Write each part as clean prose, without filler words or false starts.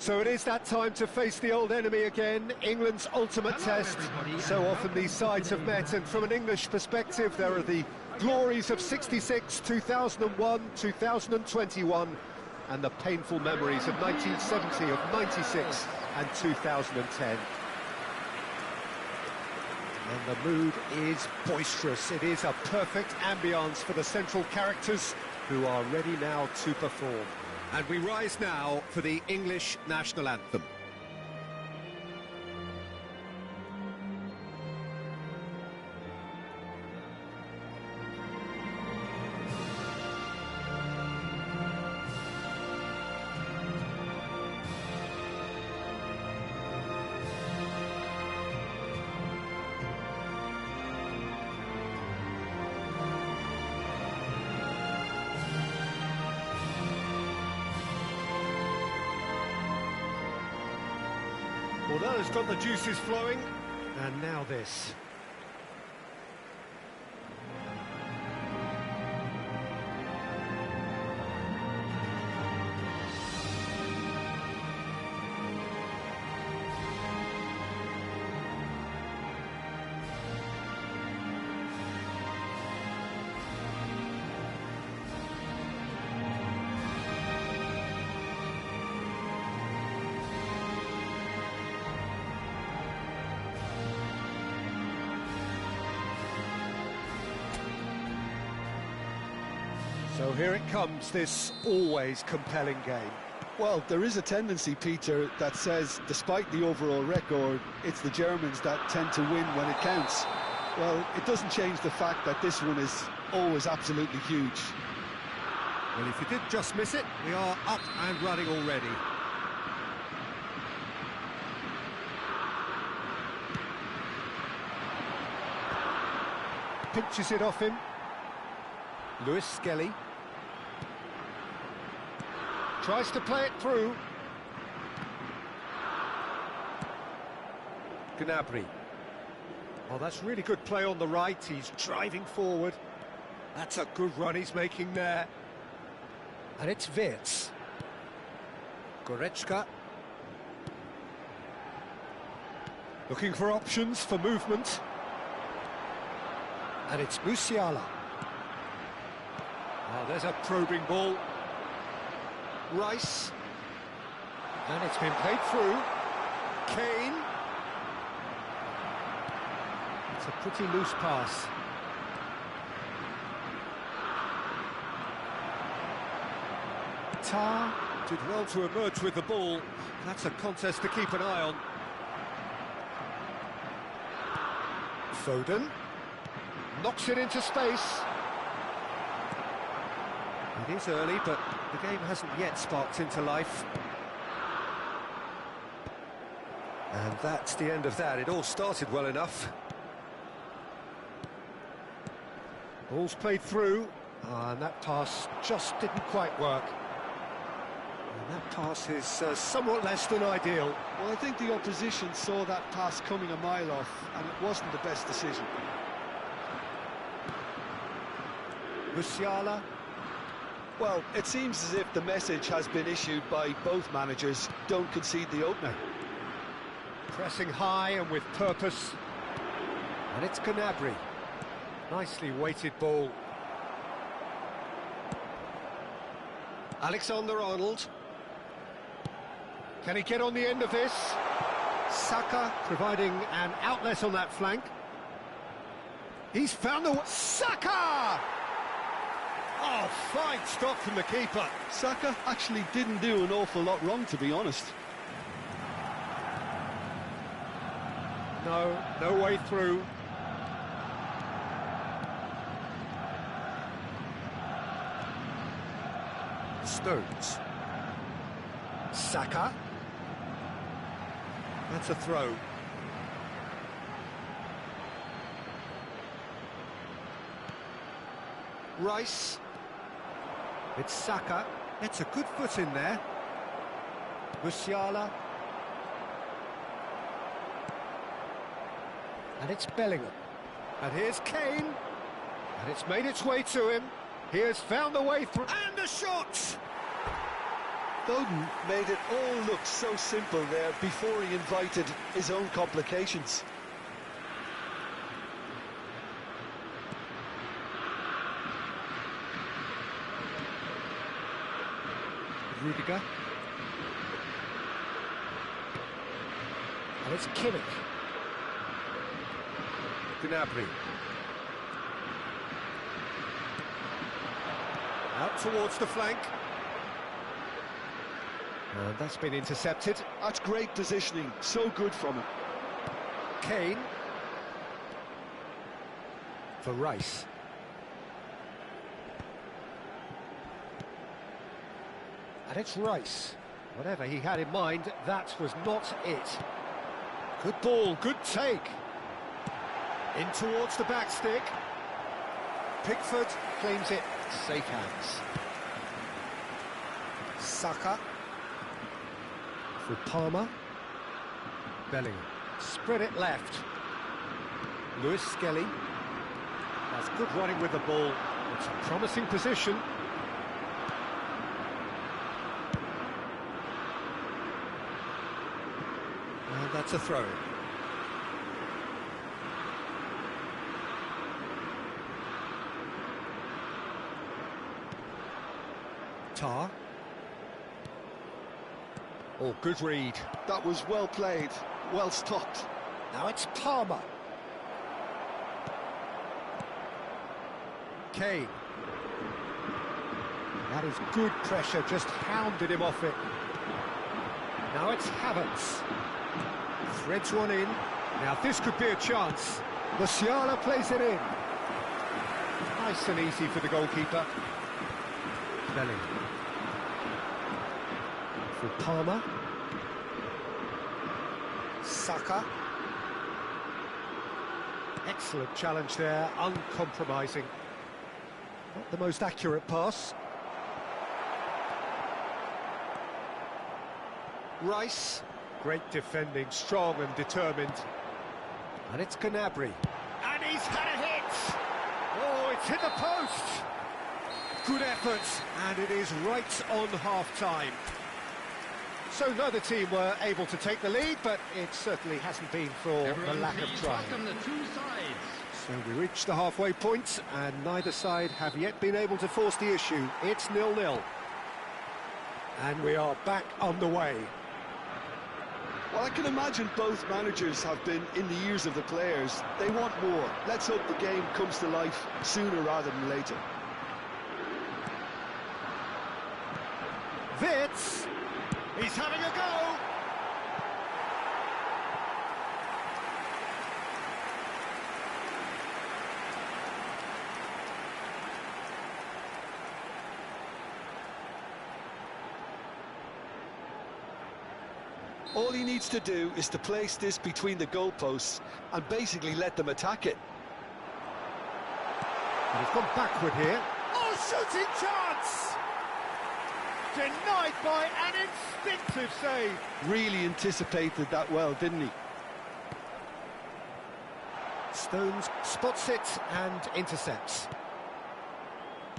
So it is that time to face the old enemy again, England's ultimate test. So often these sides have met, and from an English perspective, there are the glories of '66, 2001, 2021, and the painful memories of 1970, of '96 and 2010. And the mood is boisterous. It is a perfect ambience for the central characters who are ready now to perform. And we rise now for the English national anthem. Well, that has got the juices flowing, and now this. So here it comes, this always compelling game. Well, there is a tendency, Peter, that says, despite the overall record, it's the Germans that tend to win when it counts. Well, it doesn't change the fact that this one is always absolutely huge. Well, if you did just miss it, we are up and running already. Pinches it off him. Lewis Skelly. Tries to play it through. Gnabry. Oh, that's really good play on the right. He's driving forward. That's a good run he's making there. And it's Wirtz. Goretzka. Looking for options for movement. And it's Musiala. Oh, there's a probing ball. Rice. And it's been played through. Kane. It's a pretty loose pass. Tar did well to emerge with the ball. That's a contest to keep an eye on. Foden. Knocks it into space. It is early, but the game hasn't yet sparked into life. And that's the end of that. It all started well enough. Ball's played through, and that pass just didn't quite work. And that pass is somewhat less than ideal. Well, I think the opposition saw that pass coming a mile off, and it wasn't the best decision. Musiala. Well, it seems as if the message has been issued by both managers: don't concede the opener. Pressing high and with purpose. And it's Gnabry. Nicely weighted ball. Alexander-Arnold. Can he get on the end of this? Saka providing an outlet on that flank. He's found the... Saka! Oh, fine stop from the keeper. Saka actually didn't do an awful lot wrong, to be honest. No way through. Stones. Saka. That's a throw. Rice. It's Saka. It's a good foot in there. Musiala. And it's Bellingham. And here's Kane. And it's made its way to him. He has found the way through. And a shot! Foden made it all look so simple there before he invited his own complications. Rudiger. And it's Kimmich. Gnabry. Out towards the flank. And that's been intercepted. That's great positioning, so good from him. Kane. For Rice. And it's Rice. Whatever he had in mind, that was not it. Good ball, good take. In towards the back stick. Pickford claims it. Safe hands. Saka. For Palmer. Bellingham. Spread it left. Lewis Skelly. That's good running with the ball. It's a promising position. And that's a throw. Tar. Oh, good read. That was well played, well stopped. Now it's Palmer. Kane. That is good pressure, just hounded him off it. Now it's Havertz. Threads one in. Now this could be a chance. Musiala plays it in. Nice and easy for the goalkeeper. Bellingham. For Palmer. Saka. Excellent challenge there, uncompromising. Not the most accurate pass. Rice. Great defending, strong and determined. And it's Gnabry. And he's had a hit! Oh, it's hit the post! Good effort, and it is right on half-time. So neither team were able to take the lead, but it certainly hasn't been for the lack of trying. So we reached the halfway point, and neither side have yet been able to force the issue. It's 0-0. And we are back on the way. Well, I can imagine both managers have been in the ears of the players. They want more. Let's hope the game comes to life sooner rather than later. Wits! He's having a go! All he needs to do is to place this between the goalposts and basically let them attack it. And he's gone backward here. Oh, shooting chance! Denied by an instinctive save. Really anticipated that well, didn't he? Stones spots it and intercepts.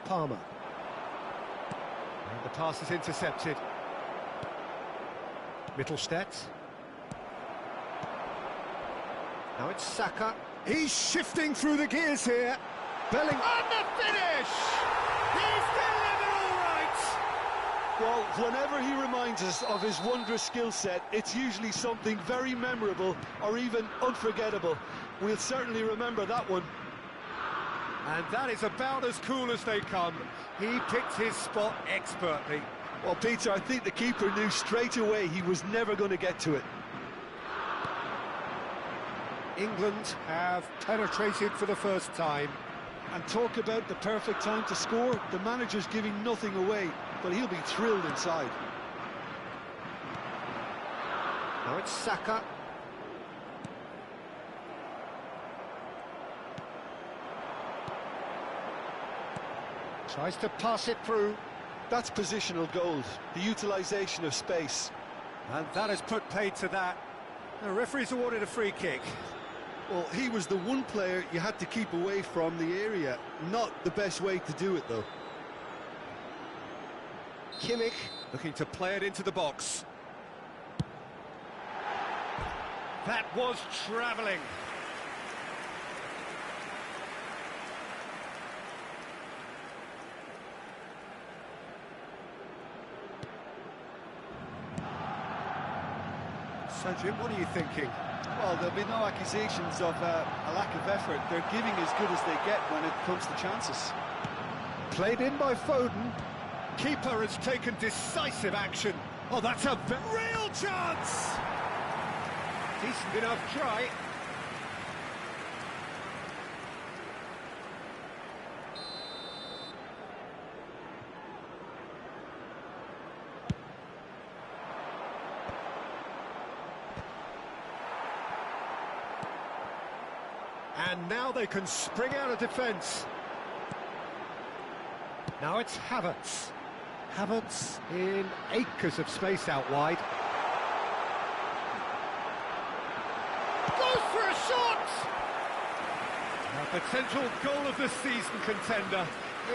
Palmer. And the pass is intercepted. Mittelstadt. Now it's Saka. He's shifting through the gears here. Bellingham. And the finish! He's delivered all right! Well, whenever he reminds us of his wondrous skill set, it's usually something very memorable or even unforgettable. We'll certainly remember that one. And that is about as cool as they come. He picked his spot expertly. Well, Peter, I think the keeper knew straight away he was never going to get to it. England have penetrated for the first time. And talk about the perfect time to score. The manager's giving nothing away, but he'll be thrilled inside. Now it's Saka. Tries to pass it through. That's positional gold, the utilisation of space. And that has put paid to that. The referee's awarded a free kick. Well, he was the one player you had to keep away from the area. Not the best way to do it, though. Kimmich Looking to play it into the box. That was travelling. So, Jim, what are you thinking? Well, there'll be no accusations of a lack of effort. They're giving as good as they get when it comes to chances. Played in by Foden. Keeper has taken decisive action. Oh, that's a real chance! Decent enough try. And now they can spring out of defence. Now it's Havertz. Havertz in acres of space out wide. Goes for a shot! A potential goal of the season contender,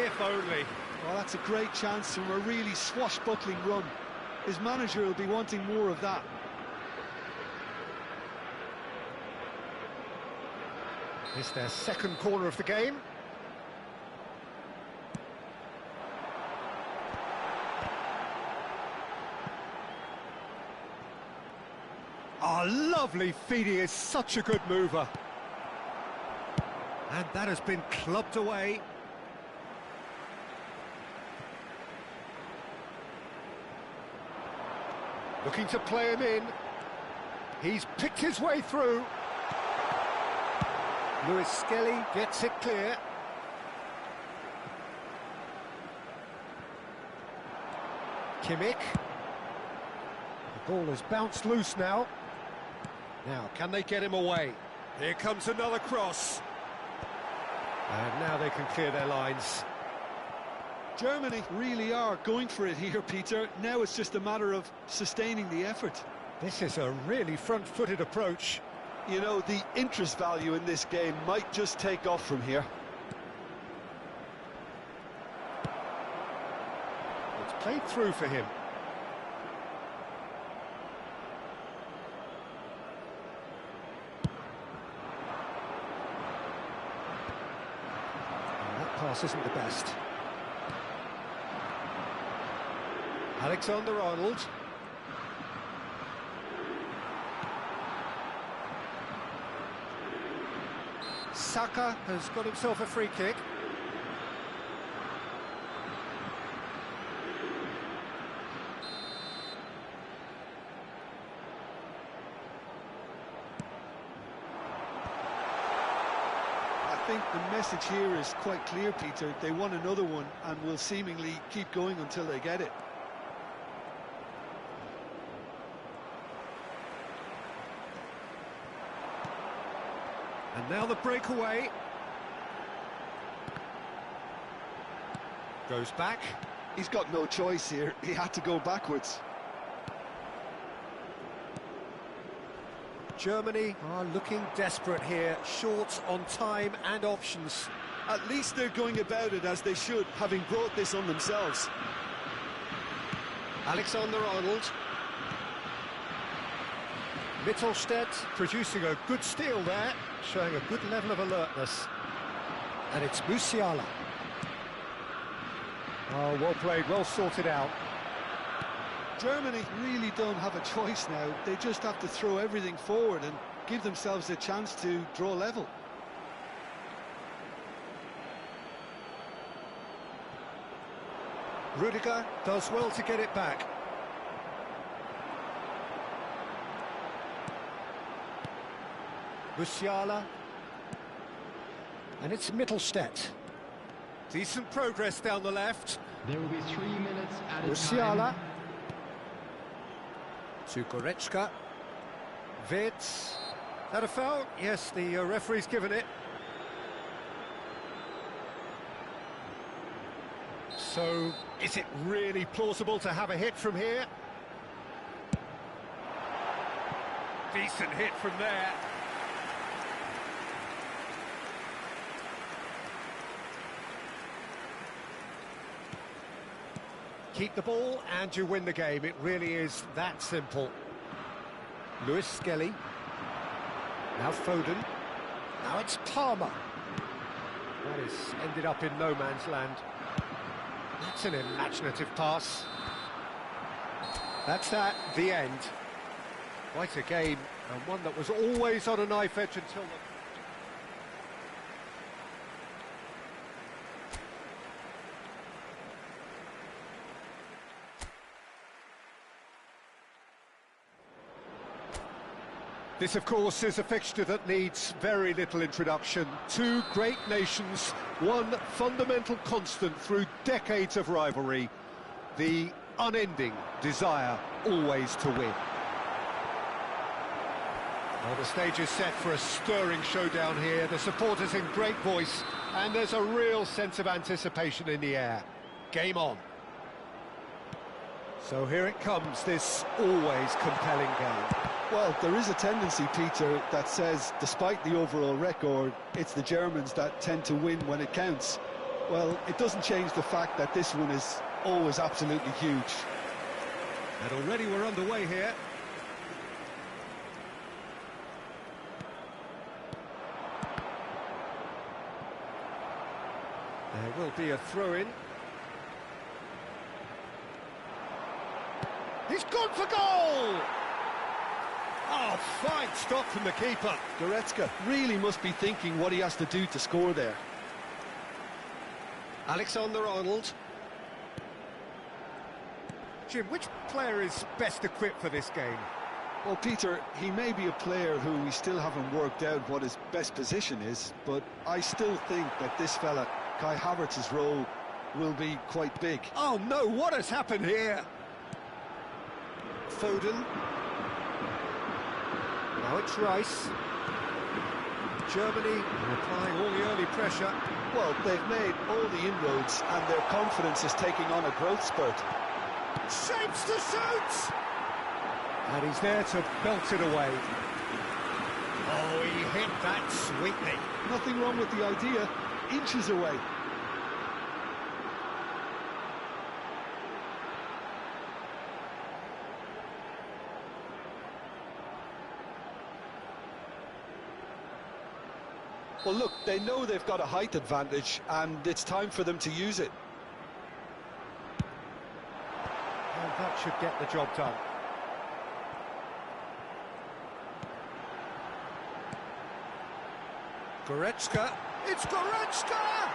if only. Well, that's a great chance from a really swashbuckling run. His manager will be wanting more of that. It's their second corner of the game. Oh, lovely feed, he is such a good mover. And that has been clubbed away. Looking to play him in. He's picked his way through. Lewis Skelly gets it clear. Kimmich. The ball has bounced loose now. Now, can they get him away? Here comes another cross. And now they can clear their lines. Germany really are going for it here, Peter. Now it's just a matter of sustaining the effort. This is a really front-footed approach. You know, the interest value in this game might just take off from here. It's played through for him. And that pass isn't the best. Alexander-Arnold. Saka has got himself a free kick. I think the message here is quite clear, Peter. They want another one and will seemingly keep going until they get it. And now the breakaway. Goes back. He's got no choice here. He had to go backwards. Germany are looking desperate here, short on time and options. At least they're going about it as they should, having brought this on themselves. Alexander-Arnold. Mittelstadt producing a good steal there, showing a good level of alertness. And it's Musiala. Oh, well played, well sorted out. Germany really don't have a choice now. They just have to throw everything forward and give themselves a chance to draw level. Rudiger does well to get it back. Musiala. And it's Mittelstadt. Decent progress down the left. There will be 3 minutes added Musiala. time. To Goretzka. Wirtz. That a foul? Yes, the referee's given it. So, is it really plausible to have a hit from here? Decent hit from there. Keep the ball and you win the game. It really is that simple. Lewis Skelly. Now Foden. Now it's Palmer. That is ended up in no man's land. That's an imaginative pass. That's that, the end. Quite a game, and one that was always on a knife edge until the... This, of course, is a fixture that needs very little introduction. Two great nations, one fundamental constant through decades of rivalry, the unending desire always to win. Well, the stage is set for a stirring showdown here. The supporters in great voice, and there's a real sense of anticipation in the air. Game on. So here it comes, this always compelling game. Well, there is a tendency, Peter, that says, despite the overall record, it's the Germans that tend to win when it counts. Well, it doesn't change the fact that this one is always absolutely huge. And already we're underway here. There will be a throw-in. He's gone for goal! Oh, fine stop from the keeper. Goretzka really must be thinking what he has to do to score there. Alexander-Arnold. Jim, which player is best equipped for this game? Well, Peter, he may be a player who we still haven't worked out what his best position is, but I still think that this fella, Kai Havertz's role, will be quite big. Oh no, what has happened here? Foden. Now it's Rice. Germany are applying all the early pressure. Well, they've made all the inroads and their confidence is taking on a growth spurt. Shapes to shoot! And he's there to belt it away. Oh, he hit that sweetly. Nothing wrong with the idea. Inches away. Well, look, they know they've got a height advantage, and it's time for them to use it. And that should get the job done. Goretzka. It's Goretzka!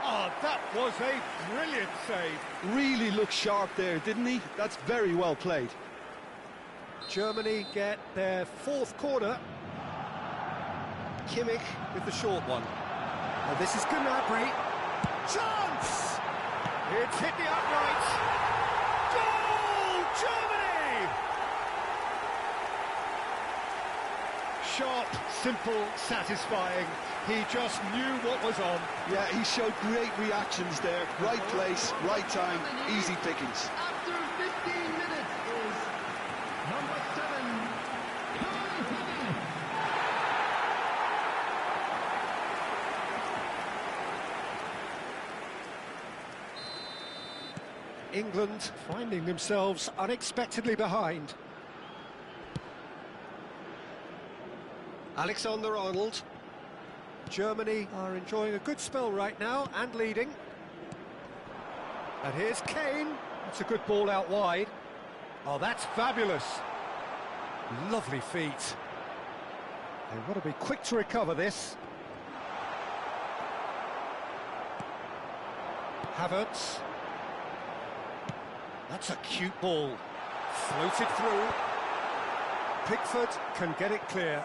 Oh, that was a brilliant save. Really looked sharp there, didn't he? That's very well played. Germany get their fourth corner. Kimmich with the short one. And this is Gnabry. Chance! It's hit the upright. Goal! Germany! Sharp, simple, satisfying. He just knew what was on. Yeah, he showed great reactions there. Right place, right time, easy pickings. After 15 minutes is number 7, England finding themselves unexpectedly behind. Alexander-Arnold. Germany are enjoying a good spell right now and leading. And here's Kane. That's a good ball out wide. Oh, that's fabulous. Lovely feet. They want to be quick to recover this. Havertz. That's a cute ball. Floated through. Pickford can get it clear.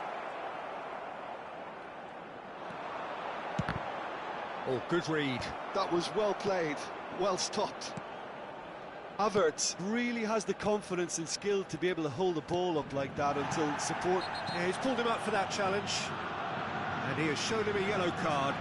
Oh, good read. That was well played, well stopped. Havertz really has the confidence and skill to be able to hold the ball up like that until support... Yeah, he's pulled him up for that challenge. And he has shown him a yellow card.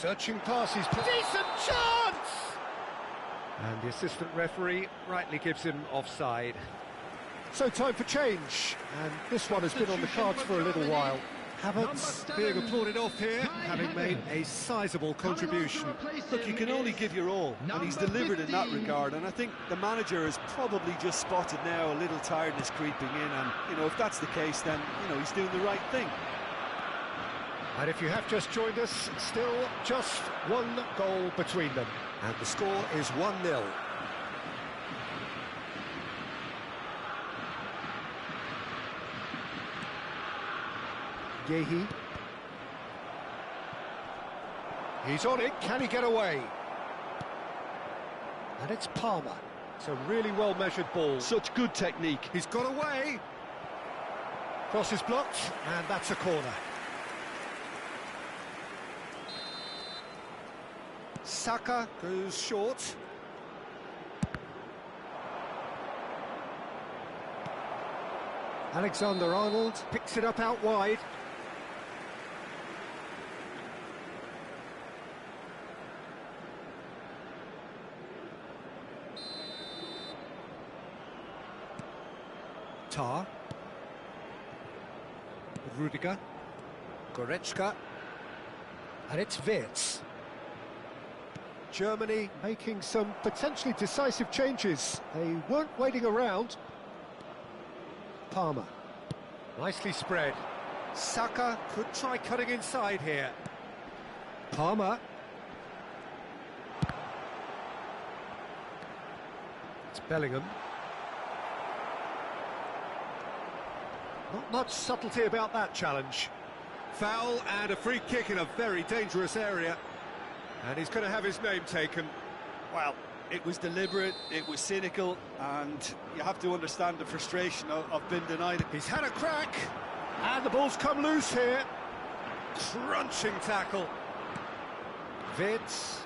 Searching passes, decent chance! And the assistant referee rightly gives him offside. So time for change, and this one has been on the cards for a little while. Havertz being applauded off here, having made a sizable contribution. Look, you can only give your all, and he's delivered in that regard, and I think the manager has probably just spotted now a little tiredness creeping in, and, you know, if that's the case, then, you know, he's doing the right thing. And if you have just joined us, still just one goal between them. And the score is 1-0. Yehi. He's on it, can he get away? And it's Palmer. It's a really well-measured ball. Such good technique. He's got away. Cross is blocked, and that's a corner. Saka goes short. Alexander-Arnold picks it up out wide. Tar. Rudiger. Goretzka. And it's Wirtz. Germany making some potentially decisive changes. They weren't waiting around. Palmer. Nicely spread. Saka could try cutting inside here. Palmer. It's Bellingham. Not much subtlety about that challenge. Foul and a free kick in a very dangerous area. And he's going to have his name taken. Well, it was deliberate, it was cynical, and you have to understand the frustration of being denied. He's had a crack, and the ball's come loose here. Crunching tackle. Wirtz.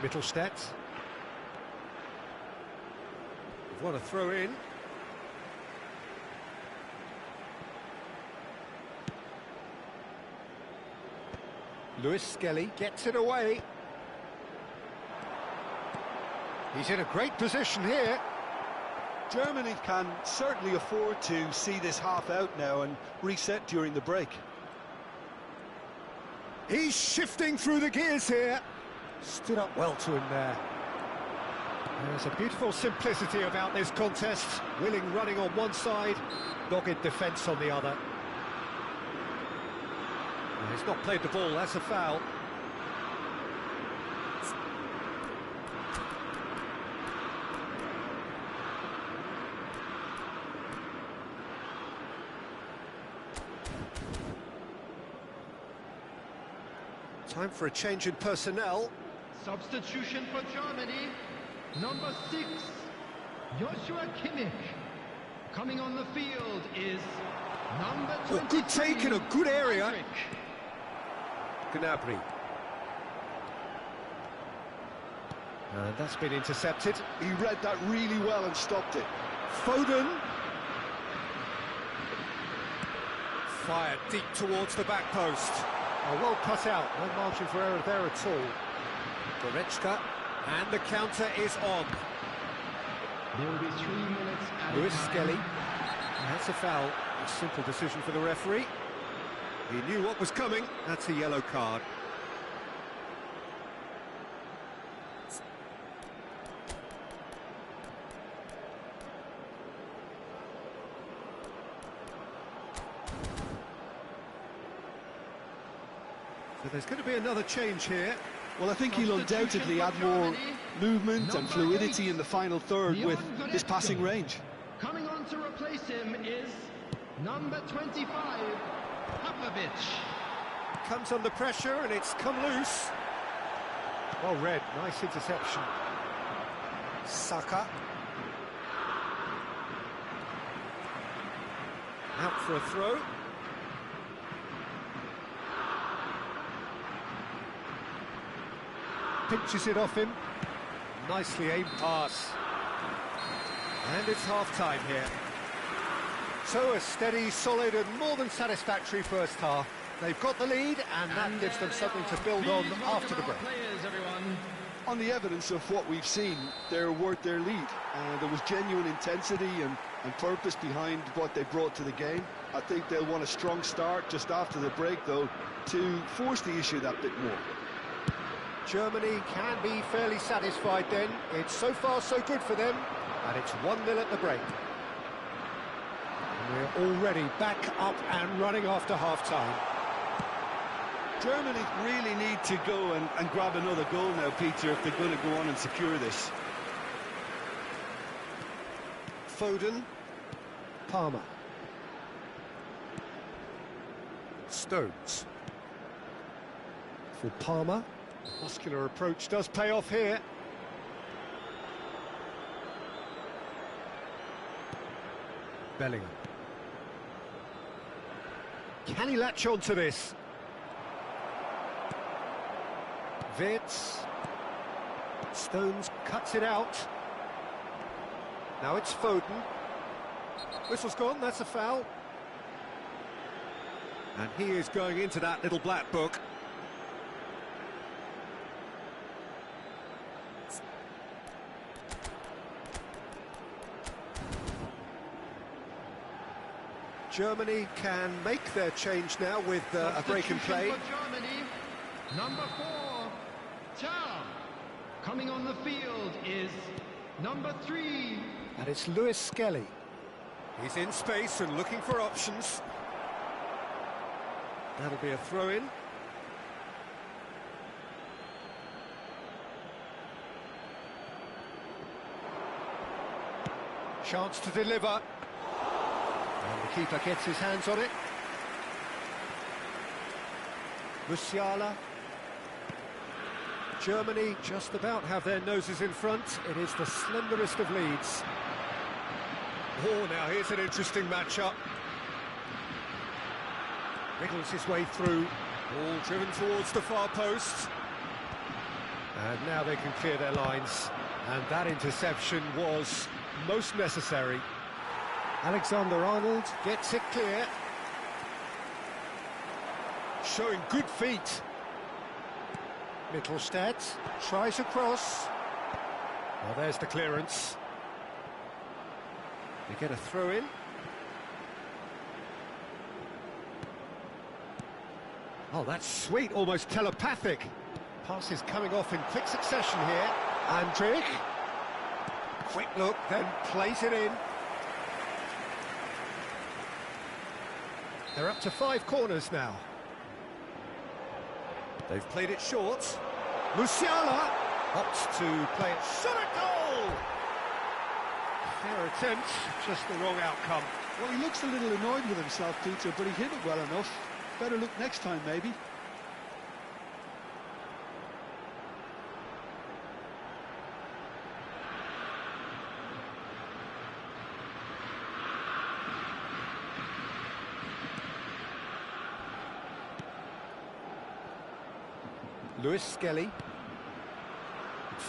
Mittelstadt. What a throw in. Lewis Skelly gets it away. He's in a great position here. Germany can certainly afford to see this half out now and reset during the break. He's shifting through the gears here. Stood up well to him there. There's a beautiful simplicity about this contest. Willing running on one side, dogged defence on the other. He's not played the ball, that's a foul. Time for a change in personnel. Substitution for Germany. Number 6, Joshua Kimmich. Coming on the field is number 23. Oh, good take in a good area. Heinrich. Gnabry. And that's been intercepted. He read that really well and stopped it. Foden. Fired deep towards the back post. Oh, well cut out, no margin for error there at all. Goretzka, and the counter is on. There will be 3 minutes added Lewis time. Skelly. That's a foul. A simple decision for the referee. He knew what was coming. That's a yellow card. So there's going to be another change here. Well, I think he'll undoubtedly add more movement and fluidity in the final third with his passing range. Coming on to replace him is number 25, Popovic. Comes under pressure and it's come loose. Well read, nice interception. Saka. Out for a throw. Pinches it off him. Nicely aimed pass. And it's half-time here. So a steady, solid and more than satisfactory first half. They've got the lead, and that gives them something to build on after the break. Players, everyone. On the evidence of what we've seen, they're worth their lead. There was genuine intensity and purpose behind what they brought to the game. I think they'll want a strong start just after the break, though, to force the issue that bit more. Germany can be fairly satisfied then. It's so far so good for them, and it's 1-0 at the break. And we're already back up and running after half-time. Germany really need to go and grab another goal now, Peter, if they're going to go on and secure this. Foden, Palmer, Stones, for Palmer. Muscular approach does pay off here. Bellingham. Can he latch on to this? Wirtz. Stones cuts it out. Now it's Foden. Whistle's gone, that's a foul. And he is going into that little black book. Germany can make their change now with a break in play. For Germany, number 4, Tell. Coming on the field is number 3. And it's Lewis Skelly. He's in space and looking for options. That'll be a throw-in. Chance to deliver. And the keeper gets his hands on it. Musiala. Germany just about have their noses in front. It is the slenderest of leads. Oh, now here's an interesting matchup. Wriggles his way through. Ball driven towards the far post. And now they can clear their lines. And that interception was most necessary. Alexander-Arnold gets it clear. Showing good feet. Mittelstadt tries across. Well, there's the clearance. They get a throw-in. Oh, that's sweet, almost telepathic. Passes coming off in quick succession here. Andrich. Quick look, then plays it in. They're up to 5 corners now. They've played it short. Musiala opts to play it. Shot a goal! Fair attempt, just the wrong outcome. Well, he looks a little annoyed with himself, Peter, but he hit it well enough. Better look next time, maybe. Lewis Skelly.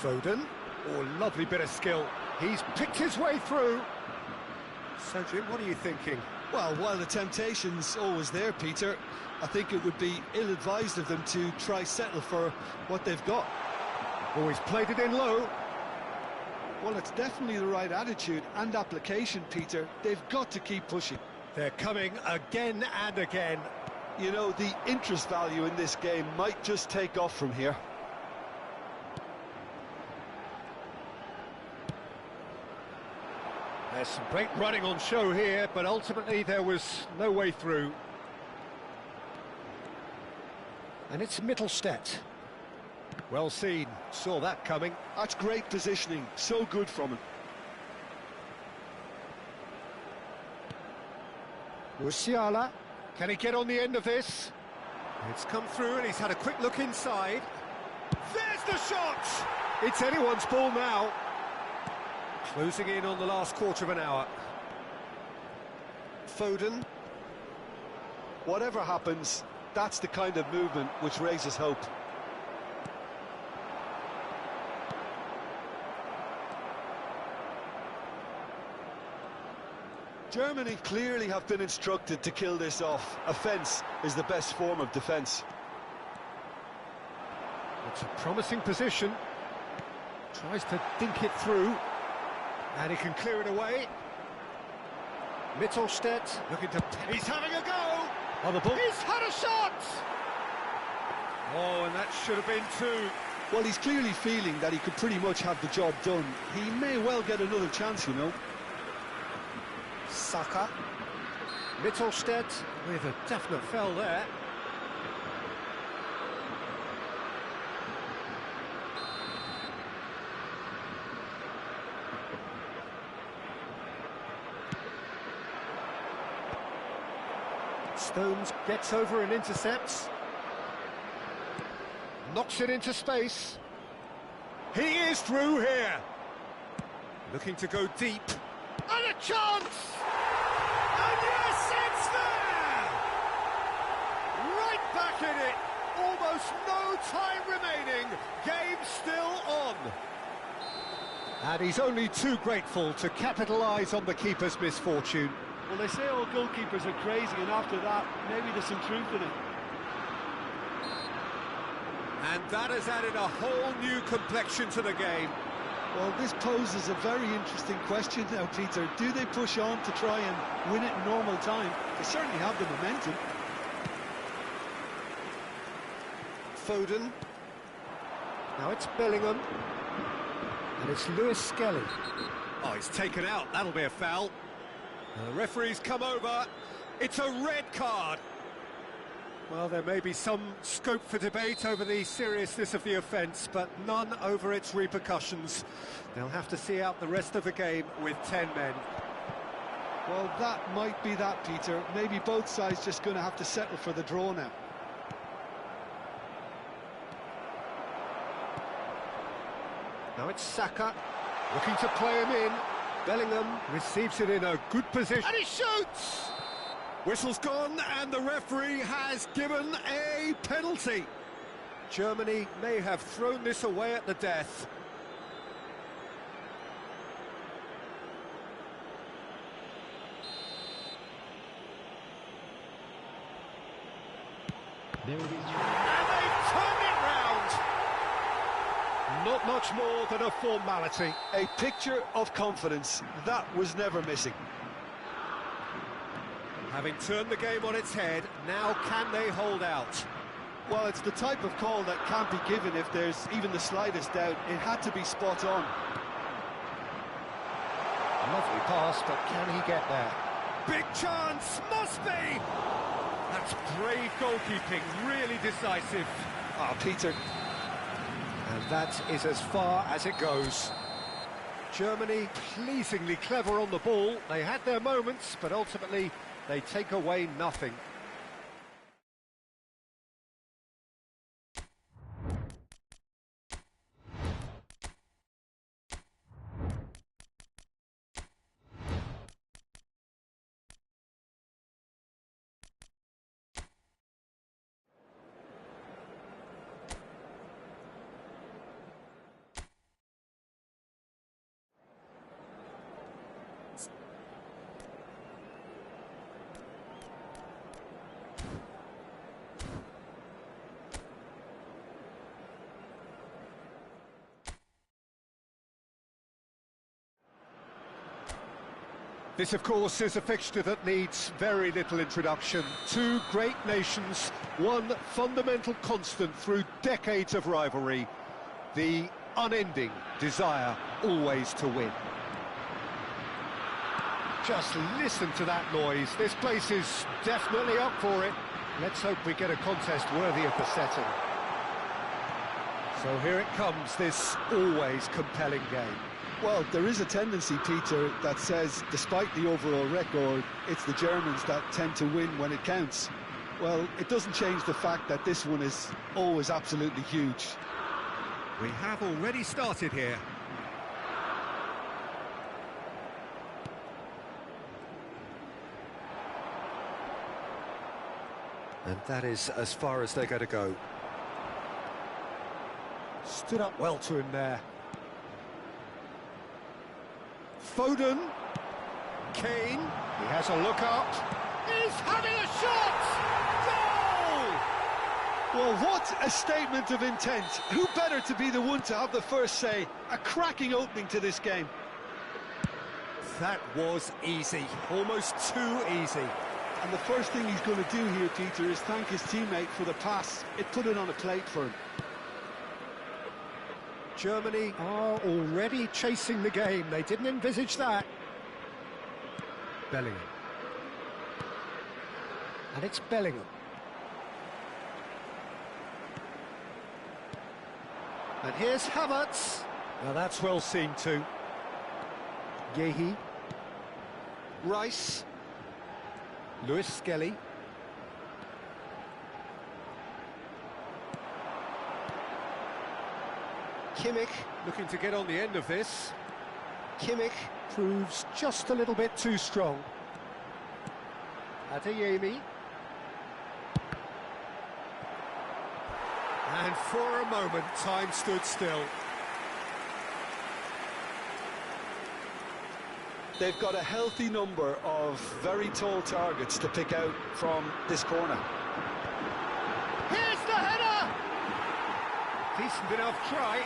Foden. Oh, lovely bit of skill. He's picked his way through. So, Jim, what are you thinking? Well, while the temptation's always there, Peter, I think it would be ill-advised of them to try settle for what they've got. Always played it in low. Well, it's definitely the right attitude and application, Peter. They've got to keep pushing. They're coming again and again. You know, the interest value in this game might just take off from here. There's some great running on show here, but ultimately there was no way through. And it's Mittelstadt. Well seen, saw that coming. That's great positioning, so good from him. Musiala, can he get on the end of this? It's come through and he's had a quick look inside. There's the shot! It's anyone's ball now. Closing in on the last quarter of an hour. Foden. Whatever happens, that's the kind of movement which raises hope. Germany clearly have been instructed to kill this off. Offence is the best form of defence. It's a promising position. Tries to dink it through. And he can clear it away. Mittelstädt looking to... He's having a go! On the ball. He's had a shot! Oh, and that should have been two. Well, he's clearly feeling that he could pretty much have the job done. He may well get another chance, you know. Saka. Mittelstädt with a definite foul there. Stones gets over and intercepts. Knocks it into space. He is through here. Looking to go deep. And a chance! And yes, it's there! Right back in it. Almost no time remaining. Game still on. And he's only too grateful to capitalise on the keeper's misfortune. Well, they say all goalkeepers are crazy, and after that, maybe there's some truth in it. And that has added a whole new complexion to the game. Well, this poses a very interesting question now, Peter. Do they push on to try and win it in normal time? They certainly have the momentum. Foden. Now it's Bellingham. And it's Lewis Skelly. Oh, he's taken out. That'll be a foul. The referee's come over. It's a red card. Well, there may be some scope for debate over the seriousness of the offence, but none over its repercussions. They'll have to see out the rest of the game with 10 men. Well, that might be that, Peter. Maybe both sides just going to have to settle for the draw now. Now it's Saka, looking to play him in. Bellingham receives it in a good position. And he shoots! Whistle's gone, and the referee has given a penalty. Germany may have thrown this away at the death. There will be three. And they've turned it round! Not much more than a formality. A picture of confidence. That was never missing. Having turned the game on its head, now can they hold out? Well, it's the type of call that can't be given if there's even the slightest doubt. It had to be spot on. Lovely pass, but can he get there? Big chance! Must be! That's brave goalkeeping, really decisive. Ah, Peter. And that is as far as it goes. Germany pleasingly clever on the ball. They had their moments, but ultimately they take away nothing. This, of course, is a fixture that needs very little introduction. Two great nations, one fundamental constant through decades of rivalry, the unending desire always to win. Just listen to that noise. This place is definitely up for it. Let's hope we get a contest worthy of the setting. So here it comes, this always compelling game. Well, there is a tendency, Peter, that says, despite the overall record, it's the Germans that tend to win when it counts. Well, it doesn't change the fact that this one is always absolutely huge. We have already started here. And that is as far as they're going to go. Stood up well to him there. Foden, Kane, has a look up. He's having a shot! Goal! Well, what a statement of intent. Who better to be the one to have the first say? A cracking opening to this game. That was easy, almost too easy. And the first thing he's going to do here, Peter, is thank his teammate for the pass. It put it on a plate for him. Germany are already chasing the game. They didn't envisage that. Bellingham. And it's Bellingham. And here's Havertz. Now that's well seen too. Yehi. Rice. Lewis Skelly. Kimmich looking to get on the end of this. Kimmich proves just a little bit too strong. Adeyemi. And for a moment, time stood still. They've got a healthy number of very tall targets to pick out from this corner. Here's the header! Decent enough try.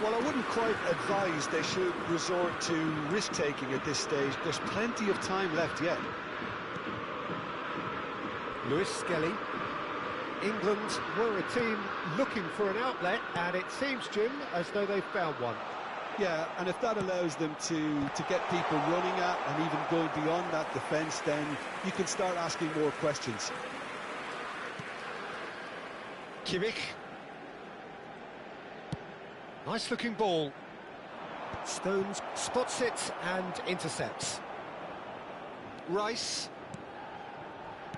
Well, I wouldn't quite advise they should resort to risk-taking at this stage. There's plenty of time left yet. Lewis Skelly. England were a team looking for an outlet, and it seems, Jim, as though they've found one. Yeah, and if that allows them to get people running at and even going beyond that defence, then you can start asking more questions. Kimmich. Nice looking ball. Stones spots it and intercepts. Rice.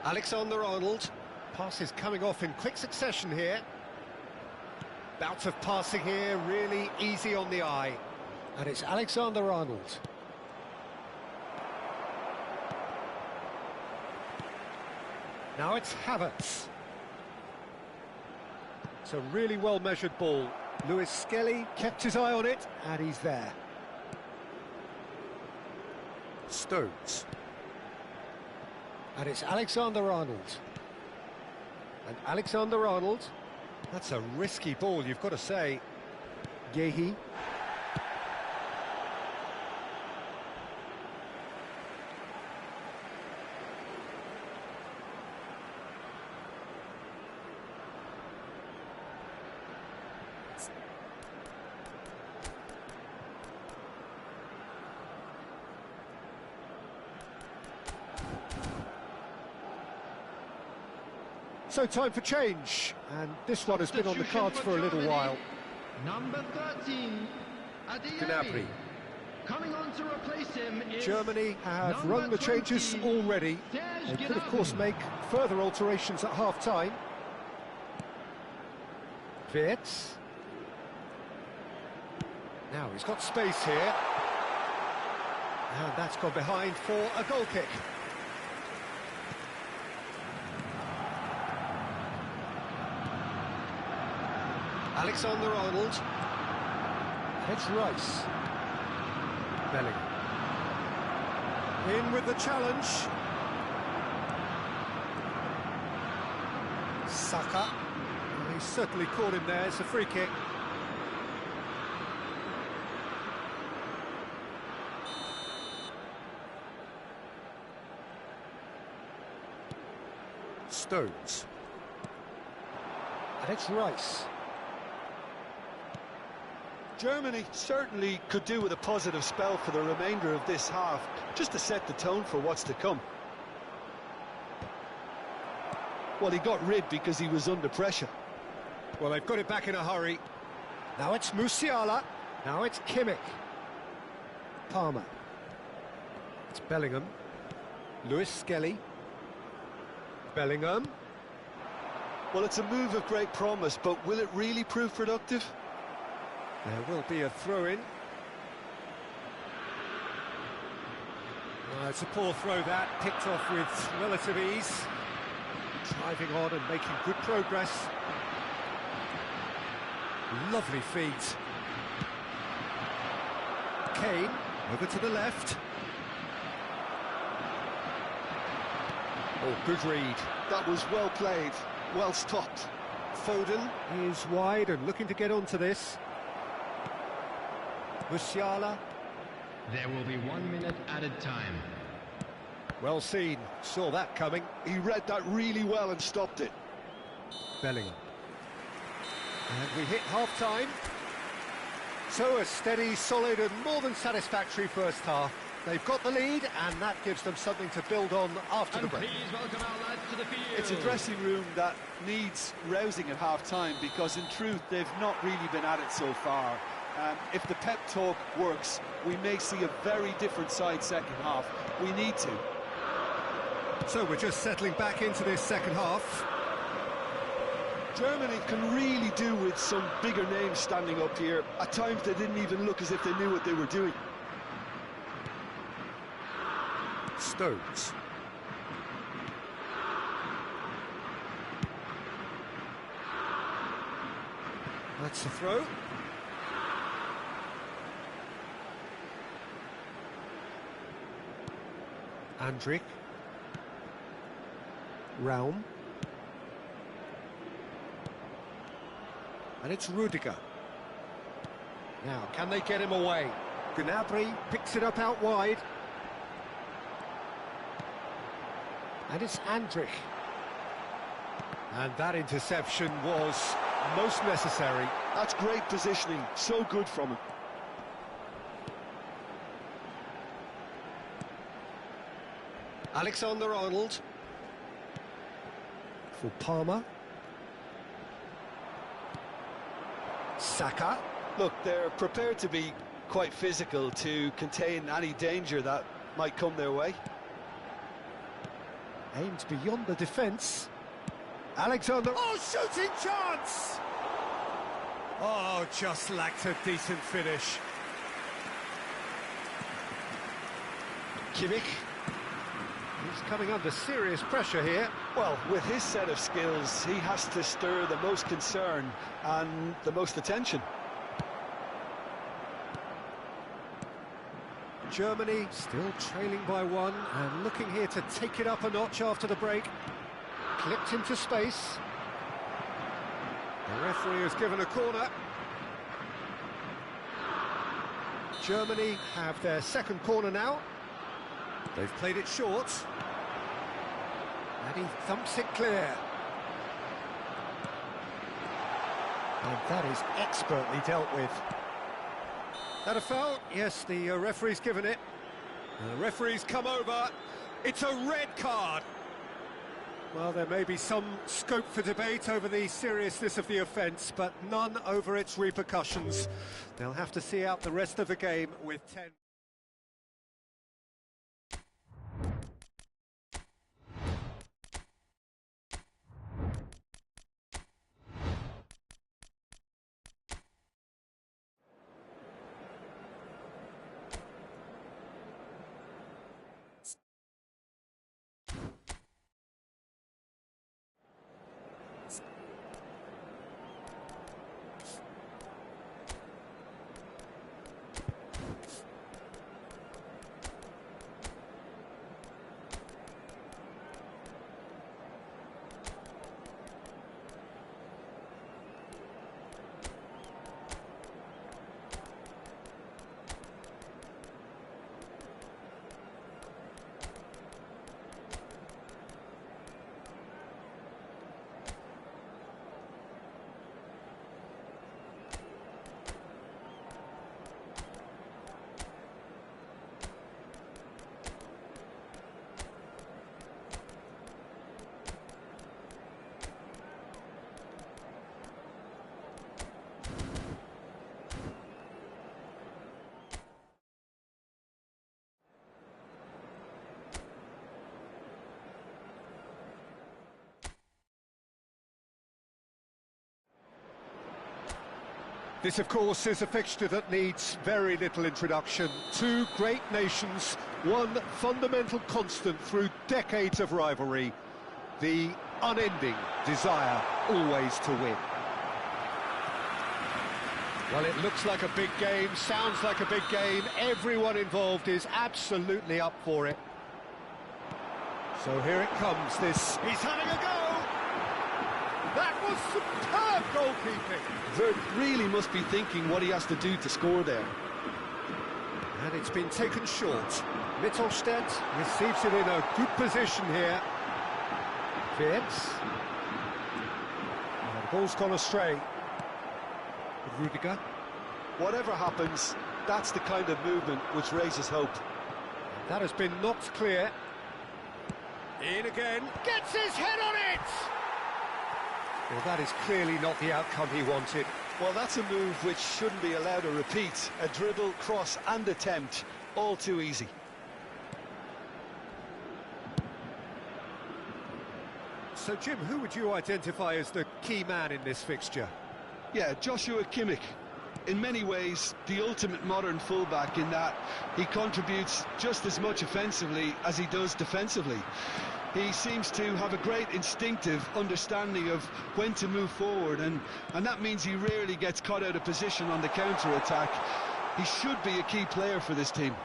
Alexander-Arnold. Pass is coming off in quick succession here. Bout of passing here, really easy on the eye. And it's Alexander-Arnold. Now it's Havertz. It's a really well-measured ball. Lewis Skelly kept his eye on it, and he's there. Stones. And it's Alexander-Arnold. And Alexander-Arnold, that's a risky ball, you've got to say. Yehi. So time for change, and this one has been on the cards for a little while. Number 13, Adeyemi. Gnabry. Coming on to replace him is Germany have number rung the changes 20, already. Serge They could, of course, Gnabry. make further alterations at half-time. Wirtz. Now he's got space here. And that's gone behind for a goal kick. Alexander-Arnold. It's Rice. Bellingham. In with the challenge. Saka. Well, he's certainly caught him there. It's a free kick. Stones. And it's Rice. Germany certainly could do with a positive spell for the remainder of this half, just to set the tone for what's to come. Well, he got rid because he was under pressure. Well, they've got it back in a hurry. Now it's Musiala. Now it's Kimmich. Palmer. It's Bellingham. Lewis Skelly. Bellingham. Well, it's a move of great promise, but will it really prove productive? There will be a throw-in. It's a poor throw that, picked off with relative ease. Driving on and making good progress. Lovely feet. Kane, over to the left. Oh, good read. That was well played, well stopped. Foden is wide and looking to get onto this. Musiala. There will be 1 minute added time. Well seen, saw that coming. He read that really well and stopped it. Bellingham. And we hit half-time. So a steady, solid and more than satisfactory first half. They've got the lead and that gives them something to build on after the break. Please welcome our lads to the field. It's a dressing room that needs rousing at half-time because in truth they've not really been at it so far. If the pep talk works, we may see a very different side second half. We need to. So we're just settling back into this second half. Germany can really do with some bigger names standing up here. At times they didn't even look as if they knew what they were doing. Stones. That's a throw. Andrik. Raum. And it's Rudiger. Now, can they get him away? Gnabry picks it up out wide. And it's Andrik. And that interception was most necessary. That's great positioning, so good from him. Alexander-Arnold. For Palmer. Saka. Look, they're prepared to be quite physical to contain any danger that might come their way. Aimed beyond the defence. Alexander. Oh, shooting chance! Oh, just lacked a decent finish. Kimmich. He's coming under serious pressure here. Well, with his set of skills, he has to stir the most concern and the most attention. Germany still trailing by one and looking here to take it up a notch after the break. Clipped into space. The referee has given a corner. Germany have their second corner now. They've played it short. And he thumps it clear. And that is expertly dealt with. That a foul? Yes, the referee's given it. The referee's come over. It's a red card. Well, there may be some scope for debate over the seriousness of the offence, but none over its repercussions. They'll have to see out the rest of the game with 10. This, of course, is a fixture that needs very little introduction. Two great nations, one fundamental constant through decades of rivalry, the unending desire always to win. Well, it looks like a big game, sounds like a big game. Everyone involved is absolutely up for it. So here it comes, this... He's having a go! That was superb goalkeeping! Vert really must be thinking what he has to do to score there. And it's been taken short. Mittelstadt receives it in a good position here. Wirtz. And the ball's gone astray. Rudiger. Whatever happens, that's the kind of movement which raises hope. That has been knocked clear. In again. Gets his head on it! Well, that is clearly not the outcome he wanted. Well, that's a move which shouldn't be allowed to repeat. A dribble, cross and attempt, all too easy. So, Jim, who would you identify as the key man in this fixture? Yeah, Joshua Kimmich. In many ways, the ultimate modern fullback in that he contributes just as much offensively as he does defensively. He seems to have a great instinctive understanding of when to move forward, and that means he rarely gets caught out of position on the counter-attack. He should be a key player for this team.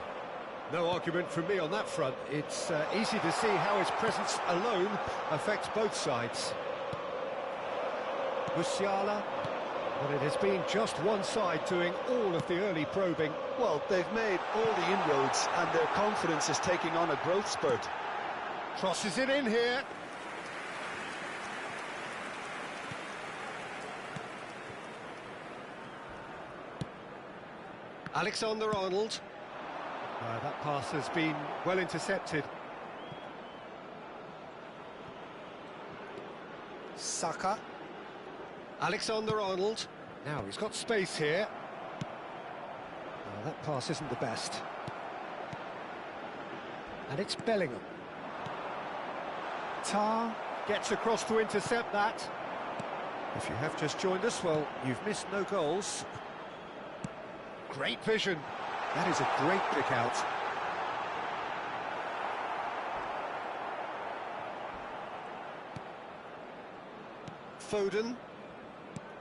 No argument from me on that front. It's easy to see how his presence alone affects both sides. Musiala. But it has been just one side doing all of the early probing. Well, they've made all the inroads and their confidence is taking on a growth spurt. Crosses it in here. Alexander-Arnold. That pass has been well intercepted. Saka. Alexander-Arnold. Now he's got space here. That pass isn't the best. And it's Bellingham. Tar gets across to intercept that. If you have just joined us, well, you've missed no goals. Great vision. That is a great pick out. Foden.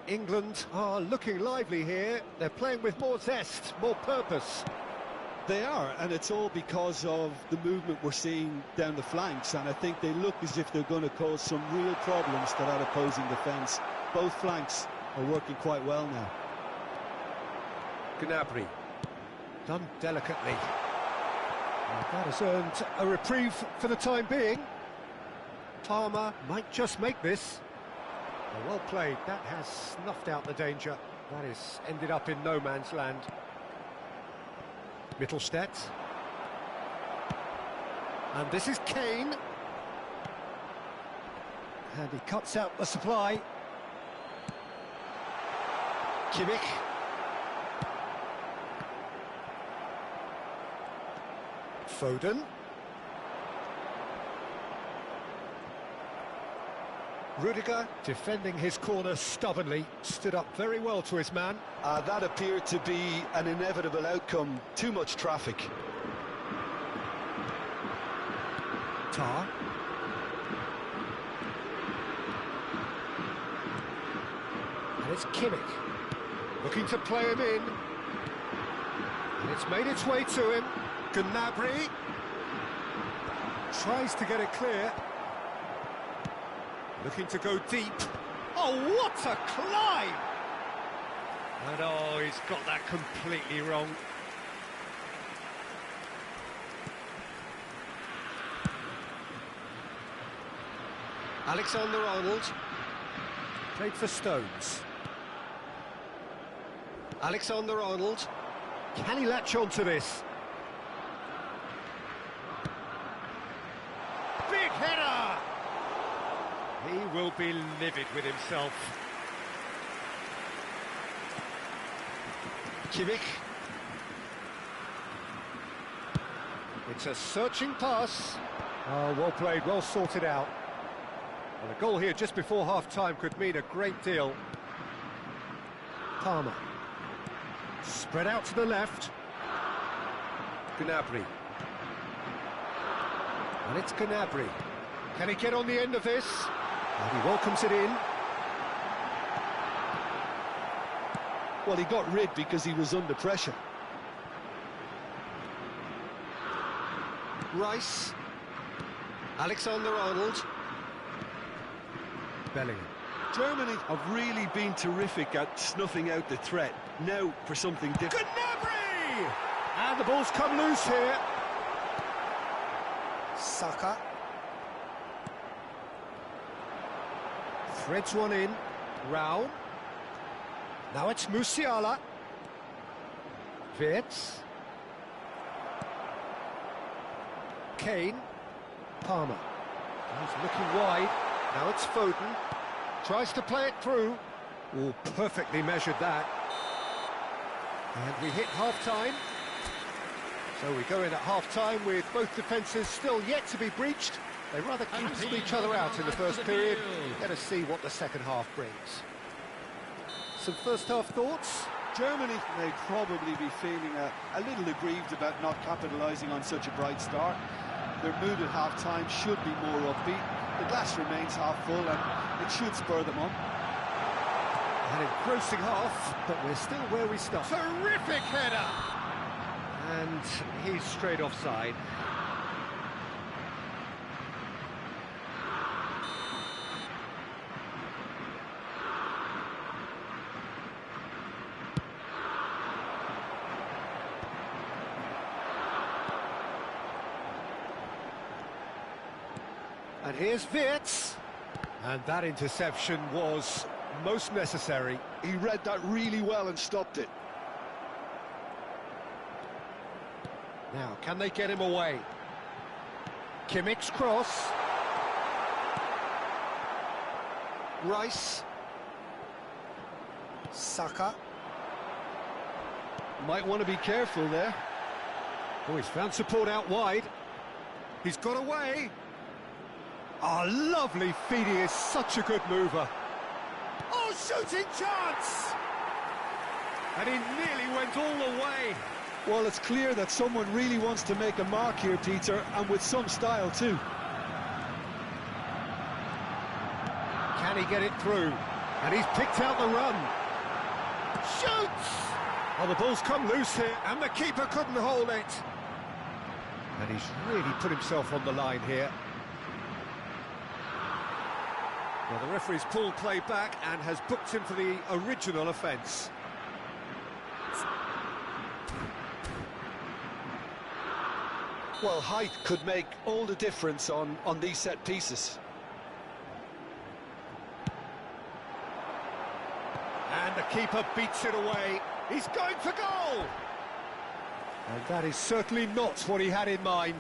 England are looking lively here. They're playing with more zest, more purpose. They are, and it's all because of the movement we're seeing down the flanks, and I think they look as if they're going to cause some real problems to that opposing defence. Both flanks are working quite well now. Gnabry. Done delicately. Well, that has earned a reprieve for the time being. Palmer might just make this. Well played. That has snuffed out the danger. That has ended up in no man's land. Mittelstadt. And this is Kane. And he cuts out the supply. Kimmich. Foden. Rudiger, defending his corner stubbornly, stood up very well to his man. That appeared to be an inevitable outcome. Too much traffic. Tar. And it's Kimmich, looking to play him in. And it's made its way to him. Gnabry tries to get it clear. Looking to go deep. Oh, what a climb! And oh, he's got that completely wrong. Alexander-Arnold. Played for Stones. Alexander-Arnold. Can he latch on to this? Big header! He will be livid with himself. Kimmich. It's a searching pass. Oh, well played, well sorted out. Well, a goal here just before half-time could mean a great deal. Palmer. Spread out to the left. Gnabry. And it's Gnabry. Can he get on the end of this? And he welcomes it in. Well, he got rid because he was under pressure. Rice. Alexander-Arnold. Bellingham. Germany have really been terrific at snuffing out the threat. Now for something different. Gnabry! And the ball's come loose here. Saka. Threads one in. Rao. Now it's Musiala. Wirtz. Kane. Palmer. He's looking wide. Now it's Foden. Tries to play it through. Oh, perfectly measured that. And we hit half-time. So we go in at half-time with both defences still yet to be breached. They rather cancelled each other out in the first period. Let us see what the second half brings. Some first-half thoughts? Germany may probably be feeling a little aggrieved about not capitalising on such a bright start. Their mood at half-time should be more upbeat. The glass remains half full and it should spur them on. An engrossing half, but we're still where we start. Terrific header! And he's straight offside. And here's Wirtz. And that interception was most necessary. He read that really well and stopped it. Now, can they get him away? Kimmich's cross. Rice. Saka. Might want to be careful there. Oh, he's found support out wide. He's got away. Oh, lovely feed. He is such a good mover. Oh, shooting chance! And he nearly went all the way. Well, it's clear that someone really wants to make a mark here, Peter, and with some style too. Can he get it through? And he's picked out the run. Shoots! Oh, the ball's come loose here, and the keeper couldn't hold it. And he's really put himself on the line here. Well, the referee's pulled play back and has booked him for the original offence. Well, height could make all the difference on these set pieces. And the keeper beats it away. He's going for goal! And that is certainly not what he had in mind.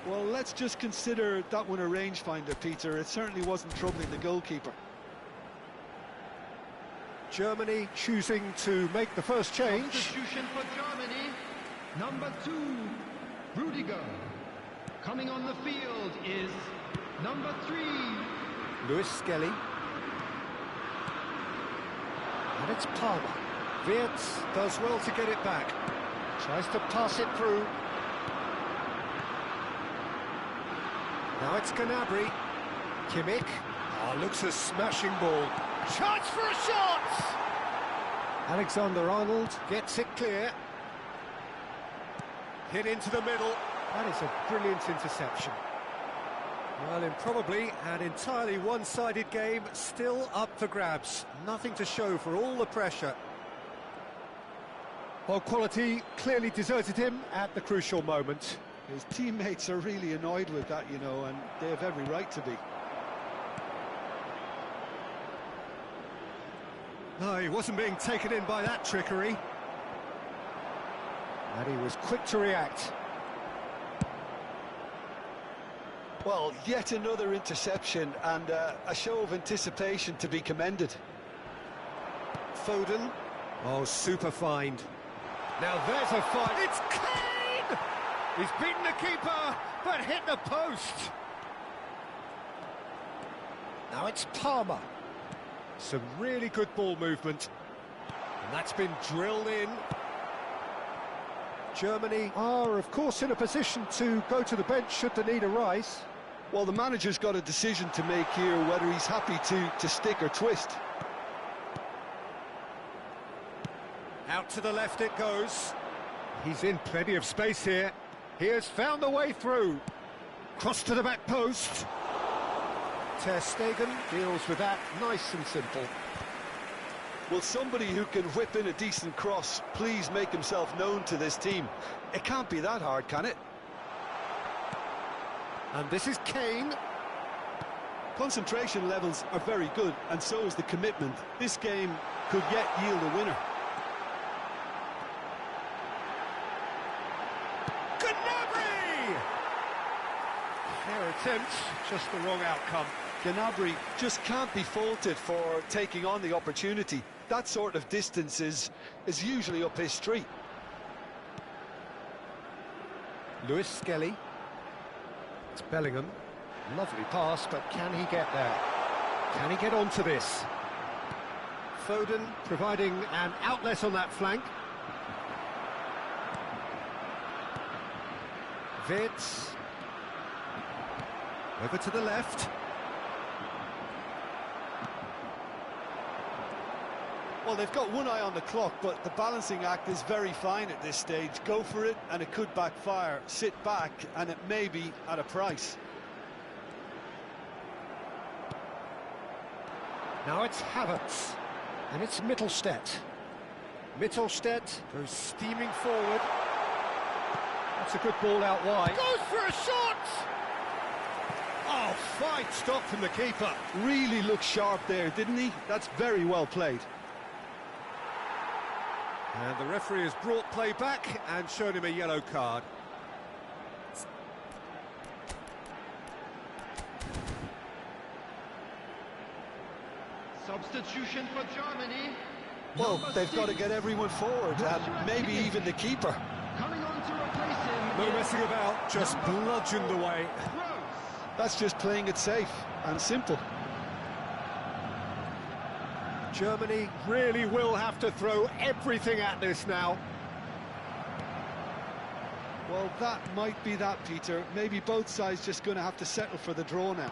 Well, let's just consider that one a rangefinder, Peter. It certainly wasn't troubling the goalkeeper. Germany choosing to make the first change. Substitution for Germany, number 2, Rudiger. Coming on the field is number 3. Lewis Skelly. And it's Palmer. Wirtz does well to get it back. Tries to pass it through. Now it's Gnabry. Kimmich. Oh, looks a smashing ball. Chance for a shot! Alexander-Arnold gets it clear. Hit into the middle. That is a brilliant interception. Well, in probably an entirely one-sided game, still up for grabs. Nothing to show for all the pressure. Well, quality clearly deserted him at the crucial moment. His teammates are really annoyed with that, you know, and they have every right to be. No, he wasn't being taken in by that trickery. And he was quick to react. Well, yet another interception and a show of anticipation to be commended. Foden. Oh, super find. Now there's a fight. It's Kane! He's beaten the keeper, but hit the post. Now it's Palmer. Some really good ball movement. And that's been drilled in. Germany are, of course, in a position to go to the bench should the need arise. Well, the manager's got a decision to make here, whether he's happy to stick or twist. Out to the left it goes. He's in plenty of space here. He has found the way through. Cross to the back post. Ter Stegen deals with that nice and simple. Well, somebody who can whip in a decent cross, please make himself known to this team. It can't be that hard, can it? And this is Kane. Concentration levels are very good, and so is the commitment. This game could yet yield a winner. Gnabry! Fair attempt, just the wrong outcome. Gnabry just can't be faulted for taking on the opportunity. That sort of distance is usually up his street. Lewis Skelly. It's Bellingham. Lovely pass, but can he get there? Can he get onto this? Foden providing an outlet on that flank. Wirtz. Over to the left. Well, they've got one eye on the clock, but the balancing act is very fine at this stage. Go for it, and it could backfire. Sit back, and it may be at a price. Now it's Havertz, and it's Mittelstädt. Mittelstädt goes steaming forward. That's a good ball out wide. Goes for a shot! Oh, fine stop from the keeper. Really looked sharp there, didn't he? That's very well played. And the referee has brought play back and shown him a yellow card. Substitution for Germany. Well, Number they've got to 6. get everyone forward, and maybe even the keeper. Coming on to replace him. No is messing about, just number bludgeoned 4, away. Rose. That's just playing it safe and simple. Germany really will have to throw everything at this now. Well, that might be that, Peter. Maybe both sides just going to have to settle for the draw now.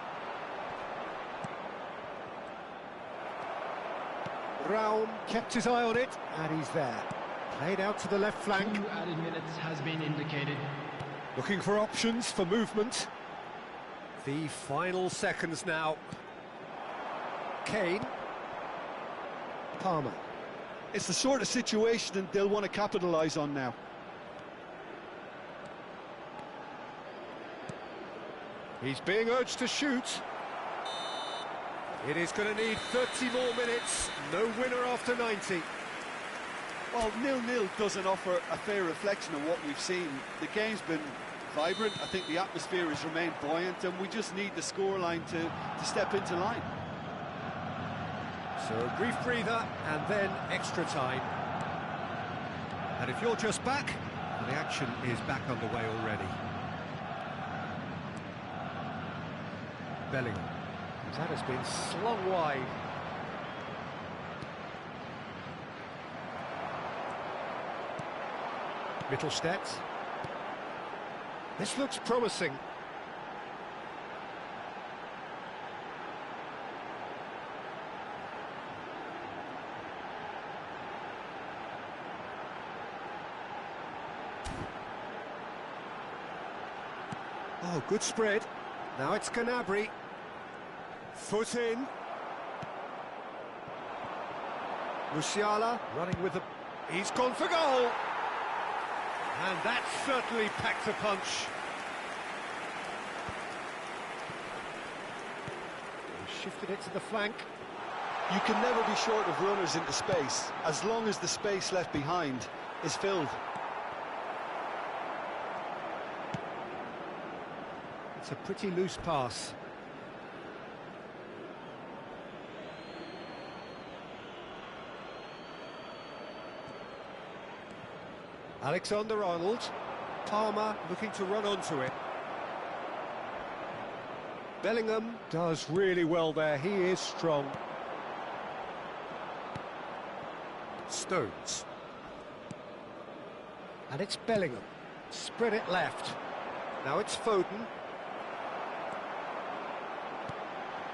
Raum kept his eye on it, and he's there. Played out to the left flank. 2 added minutes has been indicated. Looking for options for movement. The final seconds now. Kane. Palmer. It's the sort of situation that they'll want to capitalise on now. He's being urged to shoot. It is going to need 30 more minutes. No winner after 90. Well, 0-0 doesn't offer a fair reflection of what we've seen. The game's been vibrant. I think the atmosphere has remained buoyant, and we just need the scoreline to step into line. So a brief breather and then extra time. And if you're just back, the action is back underway already. Bellingham. That has been slung wide. Mittelstädt. This looks promising. Oh, good spread. Now it's Gnabry. Foot in. Musiala running with the... He's gone for goal! And that certainly packs a punch. He shifted it to the flank. You can never be short of runners into space, as long as the space left behind is filled. It's a pretty loose pass. Alexander-Arnold. Palmer looking to run onto it. Bellingham does really well there. He is strong. Stones. And it's Bellingham. Spread it left. Now it's Foden.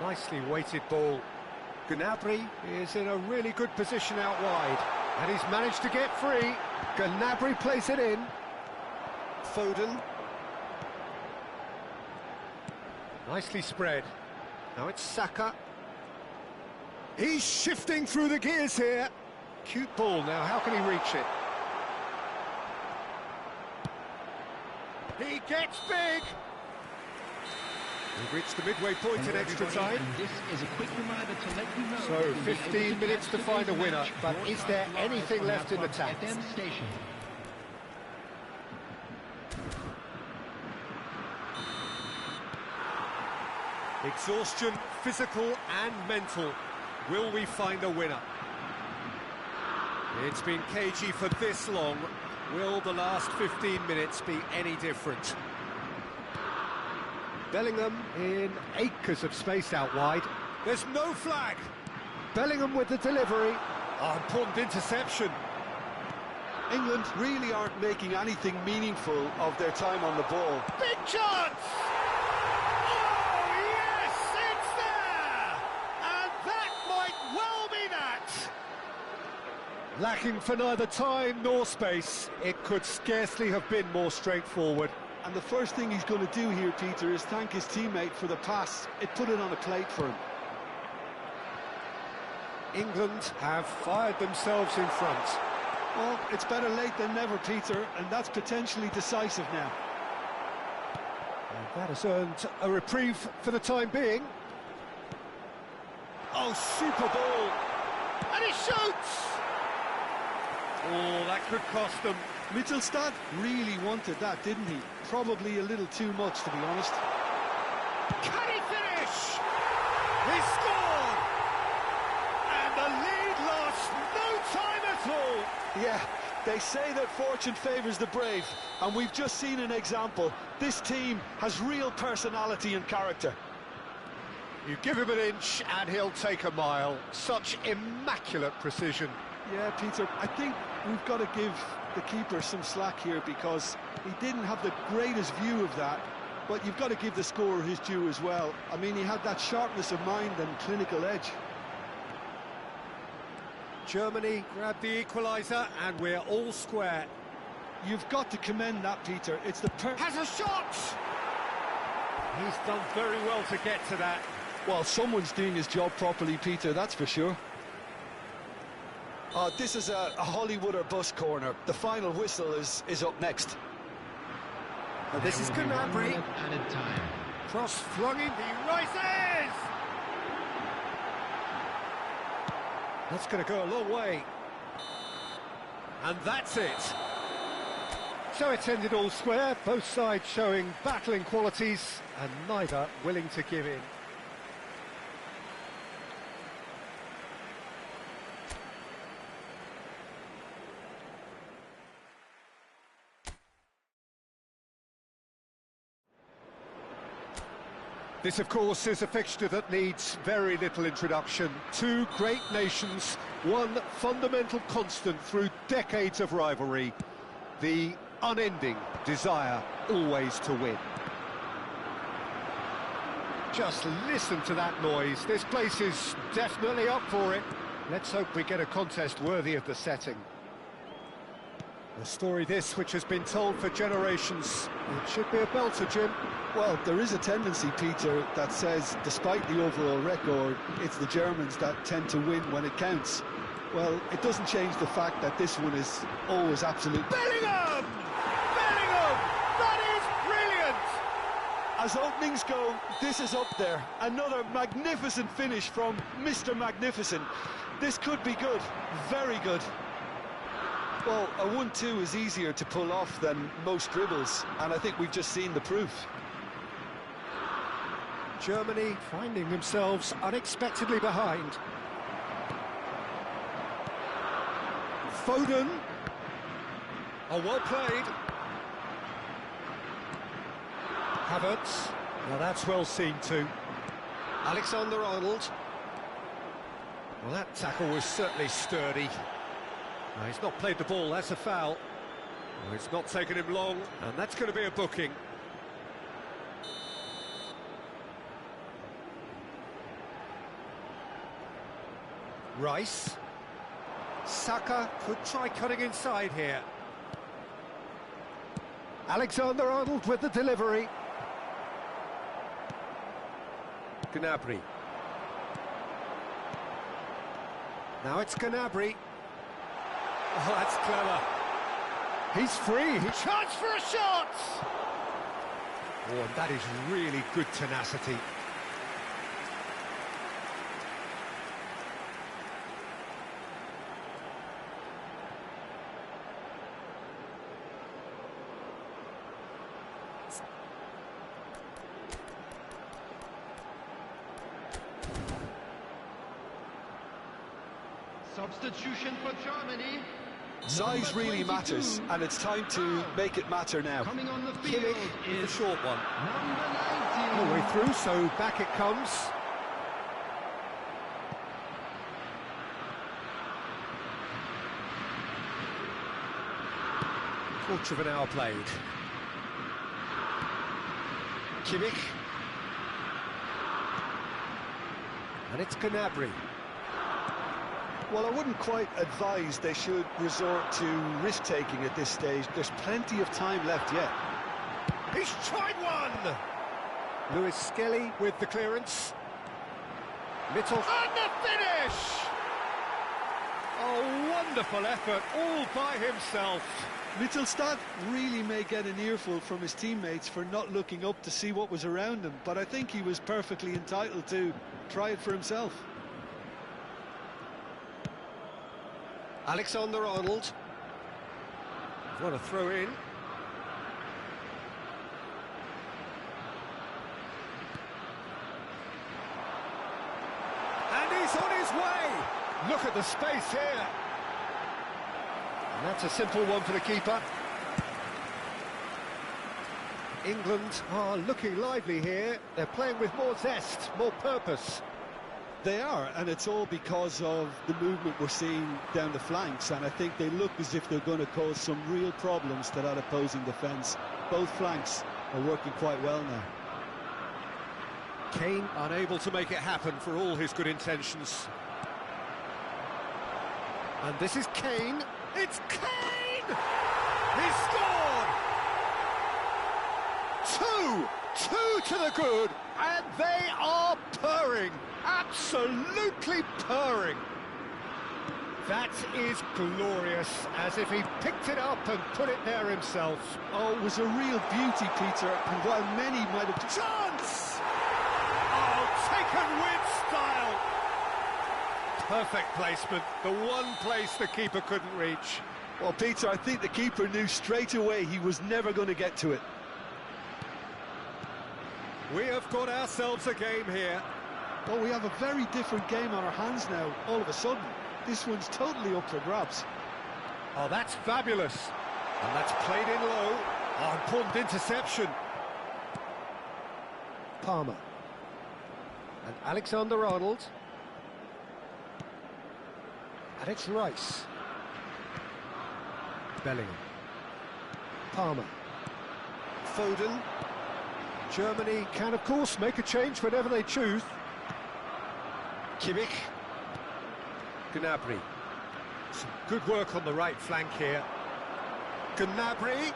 Nicely weighted ball. Gnabry is in a really good position out wide. And he's managed to get free. Gnabry plays it in. Foden. Nicely spread. Now it's Saka. He's shifting through the gears here. Cute ball now, how can he reach it? He gets big! We've reached the midway point in extra time. This is a quick reminder to let you know. So 15 minutes to find a winner, but is there anything left in the tank? FM station. Exhaustion, physical and mental. Will we find a winner? It's been cagey for this long. Will the last 15 minutes be any different? Bellingham in acres of space out wide. There's no flag. Bellingham with the delivery. Oh, important interception. England really aren't making anything meaningful of their time on the ball. Big chance! Oh, yes, it's there! And that might well be that! Lacking for neither time nor space, it could scarcely have been more straightforward. And the first thing he's going to do here, Peter, is thank his teammate for the pass. It put it on a plate for him. England have fired themselves in front. Well, it's better late than never, Peter, and that's potentially decisive now. And that has earned a reprieve for the time being. Oh, super ball! And he shoots! Oh, that could cost them. Mittelstadt really wanted that, didn't he? Probably a little too much, to be honest. Can he finish? He scored! And the lead lost no time at all! Yeah, they say that fortune favours the brave, and we've just seen an example. This team has real personality and character. You give him an inch and he'll take a mile. Such immaculate precision. Yeah, Peter, I think we've got to give the keeper some slack here because he didn't have the greatest view of that, but you've got to give the scorer his due as well. I mean, he had that sharpness of mind and clinical edge. Germany grabbed the equaliser and we're all square. You've got to commend that, Peter. It's the Has a shot! He's done very well to get to that. Well, someone's doing his job properly, Peter, that's for sure. This is a Hollywood or bus corner. The final whistle is up next. And this is Gnabry. Added time. Cross flung in, he rises! That's going to go a long way. And that's it. So it's ended all square, both sides showing battling qualities and neither willing to give in. This, of course, is a fixture that needs very little introduction. Two great nations, one fundamental constant through decades of rivalry, the unending desire always to win. Just listen to that noise. This place is definitely up for it. Let's hope we get a contest worthy of the setting. A story this which has been told for generations. It should be a belter, Jim. Well, there is a tendency, Peter, that says, despite the overall record, it's the Germans that tend to win when it counts. Well, it doesn't change the fact that this one is always absolute. Bellingham! Bellingham! That is brilliant! As openings go, this is up there. Another magnificent finish from Mr. Magnificent. This could be good, very good. Well, a 1-2 is easier to pull off than most dribbles, and I think we've just seen the proof. Germany finding themselves unexpectedly behind. Foden. Oh, well played. Havertz. Well, that's well seen too. Alexander-Arnold. Well, that tackle was certainly sturdy. No, he's not played the ball, that's a foul. Well, it's not taken him long, and that's going to be a booking. Rice. Saka could try cutting inside here. Alexander-Arnold with the delivery. Gnabry. Now it's Gnabry. Oh, that's clever. He's free. Chance for a shot! Oh, and that is really good tenacity. Substitution for Germany. Size really matters, and it's time to make it matter now. Coming on the field Kimmich, is the short one. number 19. All the way through, so back it comes. Quarter of an hour played. Kimmich. And it's Gnabry. Well, I wouldn't quite advise they should resort to risk-taking at this stage. There's plenty of time left yet. He's tried one! Lewis Skelly with the clearance. Mittel. And the finish! Oh, wonderful effort, all by himself. Mittelstadt really may get an earful from his teammates for not looking up to see what was around him, but I think he was perfectly entitled to try it for himself. Alexander-Arnold. What a throw in. And he's on his way. Look at the space here. And that's a simple one for the keeper. England are looking lively here. They're playing with more zest, more purpose. They are, and it's all because of the movement we're seeing down the flanks, and I think they look as if they're going to cause some real problems to that opposing defence. Both flanks are working quite well now. Kane unable to make it happen for all his good intentions. And this is Kane. It's Kane! He scored! Two to the good, and they are purring. Absolutely purring. That is glorious, as if he picked it up and put it there himself. Oh, it was a real beauty, Peter, and while many might have... Chance! Oh, taken with style. Perfect placement, the one place the keeper couldn't reach. Well, Peter, I think the keeper knew straight away he was never going to get to it. We have got ourselves a game here. Well, we have a very different game on our hands now, all of a sudden. This one's totally up for grabs. Oh, that's fabulous. And that's played in low. Oh, important interception. Palmer. And Alexander-Arnold. And it's Rice. Bellingham. Palmer. Foden. Germany can, of course, make a change whenever they choose. Kimmich. Gnabry. Some good work on the right flank here. Gnabry.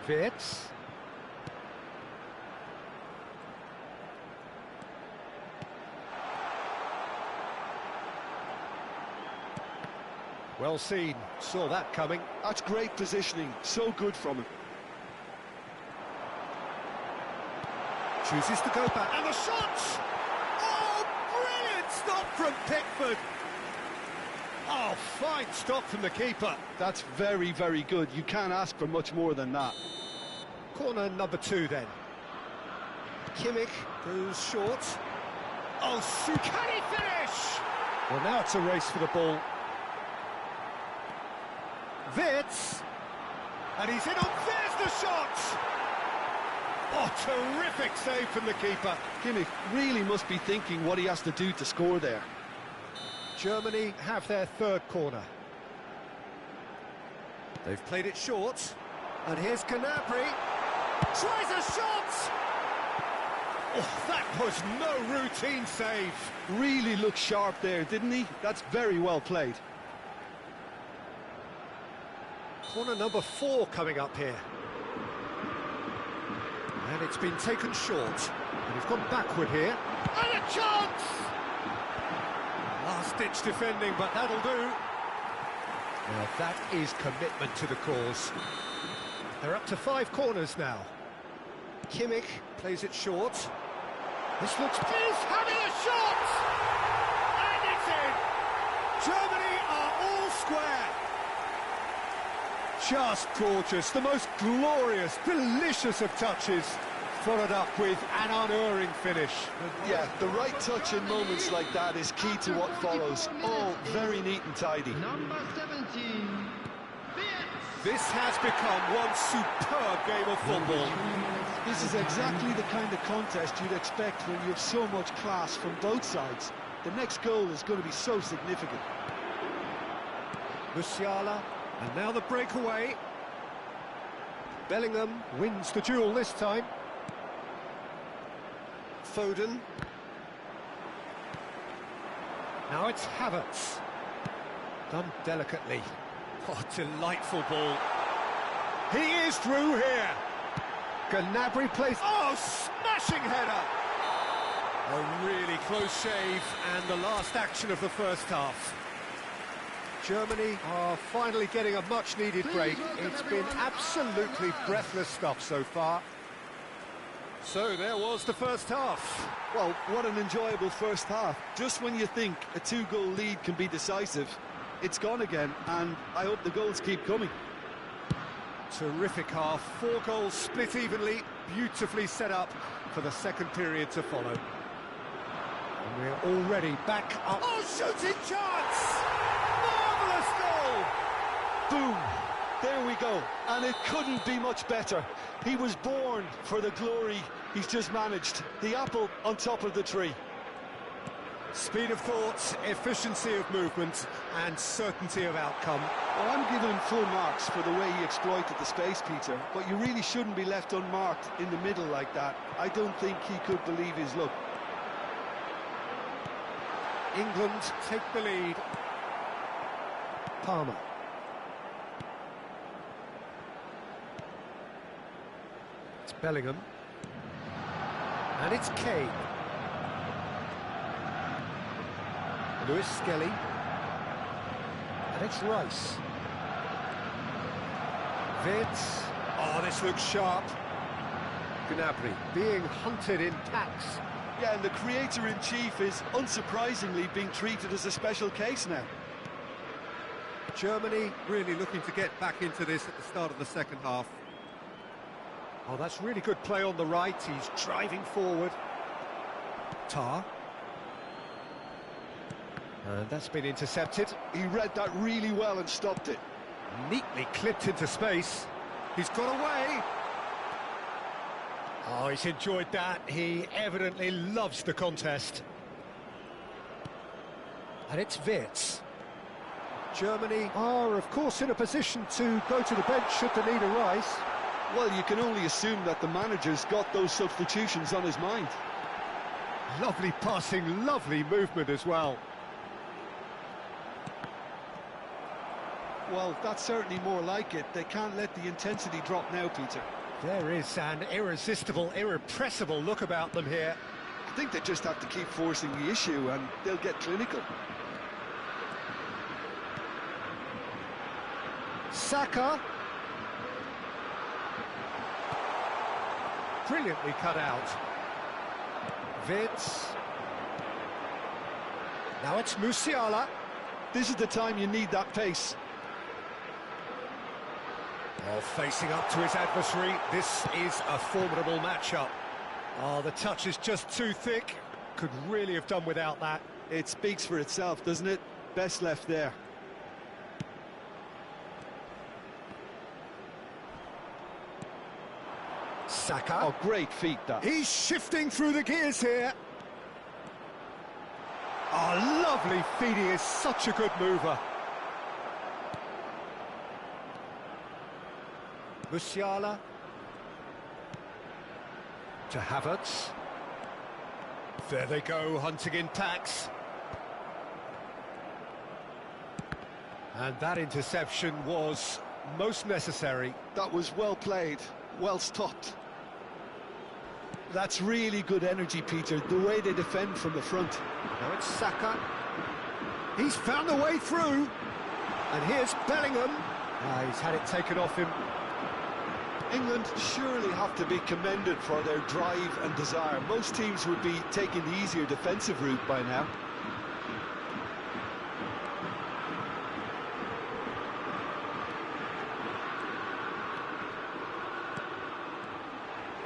Wirtz. Well seen, saw that coming. That's great positioning, so good from him. Chooses to go back, and the shot! Oh, brilliant stop from Pickford! Oh, fine stop from the keeper. That's very, very good. You can't ask for much more than that. Corner number 2 then. Kimmich goes short. Oh, can he finish? Well, now it's a race for the ball. Wirtz, and he's in on, there's the shot! Oh, terrific save from the keeper. Kimmich really must be thinking what he has to do to score there. Germany have their third corner. They've played it short, and here's Gnabry. Tries a shot! Oh, that was no routine save. Really looked sharp there, didn't he? That's very well played. Corner number 4 coming up here. And it's been taken short. And he's gone backward here. And a chance! Last-ditch defending, but that'll do. Now that is commitment to the cause. They're up to 5 corners now. Kimmich plays it short. This looks... He's having a shot! And it's in! Germany are all square. Just gorgeous, the most glorious, delicious of touches, followed up with an unerring finish. Yeah, the right touch in moments like that is key to what follows. All very neat and tidy. Number 17, This has become one superb game of football. This is exactly the kind of contest you'd expect when you have so much class from both sides. The next goal is going to be so significant. Musiala, and now the breakaway. Bellingham wins the duel this time. Foden. Now it's Havertz. Done delicately. Oh, delightful ball. He is through here. Gnabry plays... Oh, smashing header! A really close shave, and the last action of the first half. Germany are finally getting a much-needed break. It's been absolutely breathless stuff so far. So there was the first half. Well, what an enjoyable first half. Just when you think a 2-goal lead can be decisive, it's gone again, and I hope the goals keep coming. Terrific half, 4 goals split evenly, beautifully set up for the second period to follow. And we're already back up. Oh, shooting chance! Marvellous goal! Boom! There we go, and it couldn't be much better. He was born for the glory he's just managed. The apple on top of the tree. Speed of thought, efficiency of movement, and certainty of outcome. Well, I'm giving him full marks for the way he exploited the space, Peter, but you really shouldn't be left unmarked in the middle like that. I don't think he could believe his luck. England take the lead. Palmer. It's Bellingham. And it's Kane. Lewis Skelly. And it's Rice. Wirtz. Oh, this looks sharp. Gnabry being hunted in packs. Yeah, and the creator-in-chief is unsurprisingly being treated as a special case now. Germany really looking to get back into this at the start of the second half. Oh, that's really good play on the right. He's driving forward. Tar. And that's been intercepted. He read that really well and stopped it. Neatly clipped into space. He's got away. Oh, he's enjoyed that. He evidently loves the contest. And it's Wirtz. Germany are, of course, in a position to go to the bench should they need a rise. Well, you can only assume that the manager's got those substitutions on his mind. Lovely passing, lovely movement as well. Well, that's certainly more like it. They can't let the intensity drop now, Peter. There is an irresistible, irrepressible look about them here. I think they just have to keep forcing the issue and they'll get clinical. Saka. Brilliantly cut out. Wirtz. Now it's Musiala. This is the time you need that pace. Oh, facing up to his adversary, this is a formidable matchup. Oh, the touch is just too thick. Could really have done without that. It speaks for itself, doesn't it? Best left there. Saka. Oh, great feet, that. He's shifting through the gears here. Oh, lovely feet. He is such a good mover. Musiala. To Havertz. There they go, hunting in packs. And that interception was most necessary. That was well played, well stopped. That's really good energy, Peter, the way they defend from the front. Now it's Saka. He's found a way through. And here's Bellingham. He's had it taken off him. England surely have to be commended for their drive and desire. Most teams would be taking the easier defensive route by now.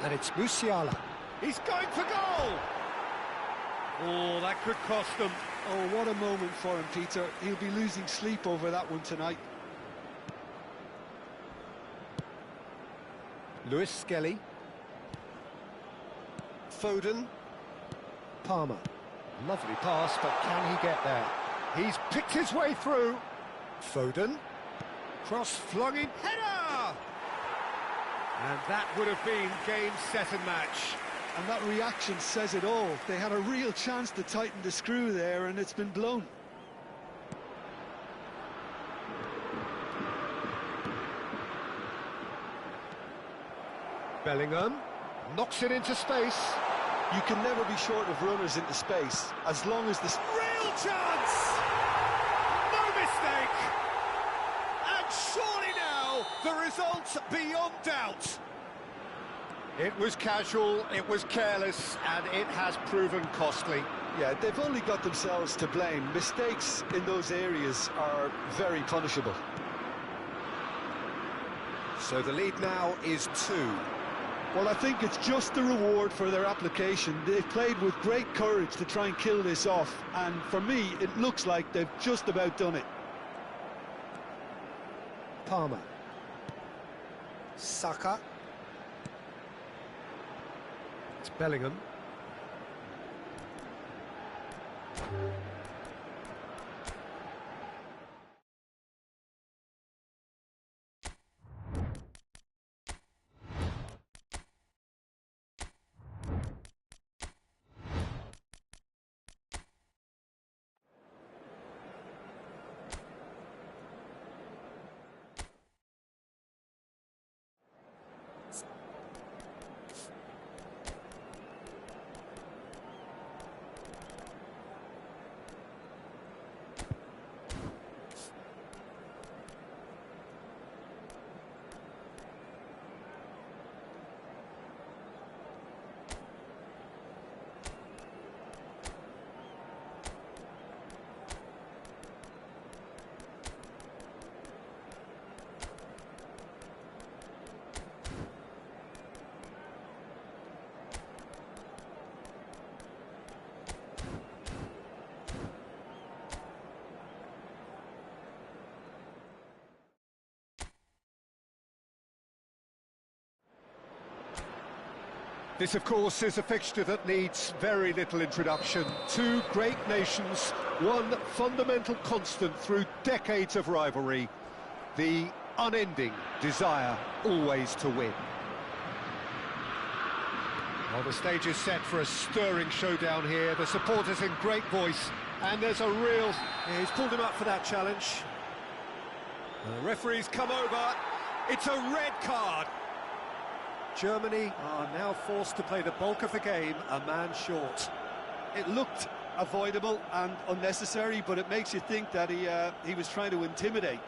And it's Musiala. He's going for goal! Oh, that could cost them. Oh, what a moment for him, Peter. He'll be losing sleep over that one tonight. Lewis Skelly. Foden. Palmer. Lovely pass, but can he get there? He's picked his way through. Foden. Cross flung in. Header! And that would have been game, set and match. And that reaction says it all. They had a real chance to tighten the screw there, and it's been blown. Bellingham knocks it into space. You can never be short of runners into space, as long as the... Real chance! No mistake! And surely now, the result beyond doubt. It was casual, it was careless, and it has proven costly. Yeah, they've only got themselves to blame. Mistakes in those areas are very punishable. So the lead now is 2. Well, I think it's just the reward for their application. They've played with great courage to try and kill this off, and for me, it looks like they've just about done it. Palmer. Saka. It's Bellingham. This, of course, is a fixture that needs very little introduction. Two great nations, one fundamental constant through decades of rivalry, the unending desire always to win. Well, the stage is set for a stirring showdown here. The supporters in great voice, and there's a real... Yeah, he's pulled him up for that challenge. And the referee's come over. It's a red card. Germany are now forced to play the bulk of the game a man short. It looked avoidable and unnecessary, but it makes you think that he was trying to intimidate.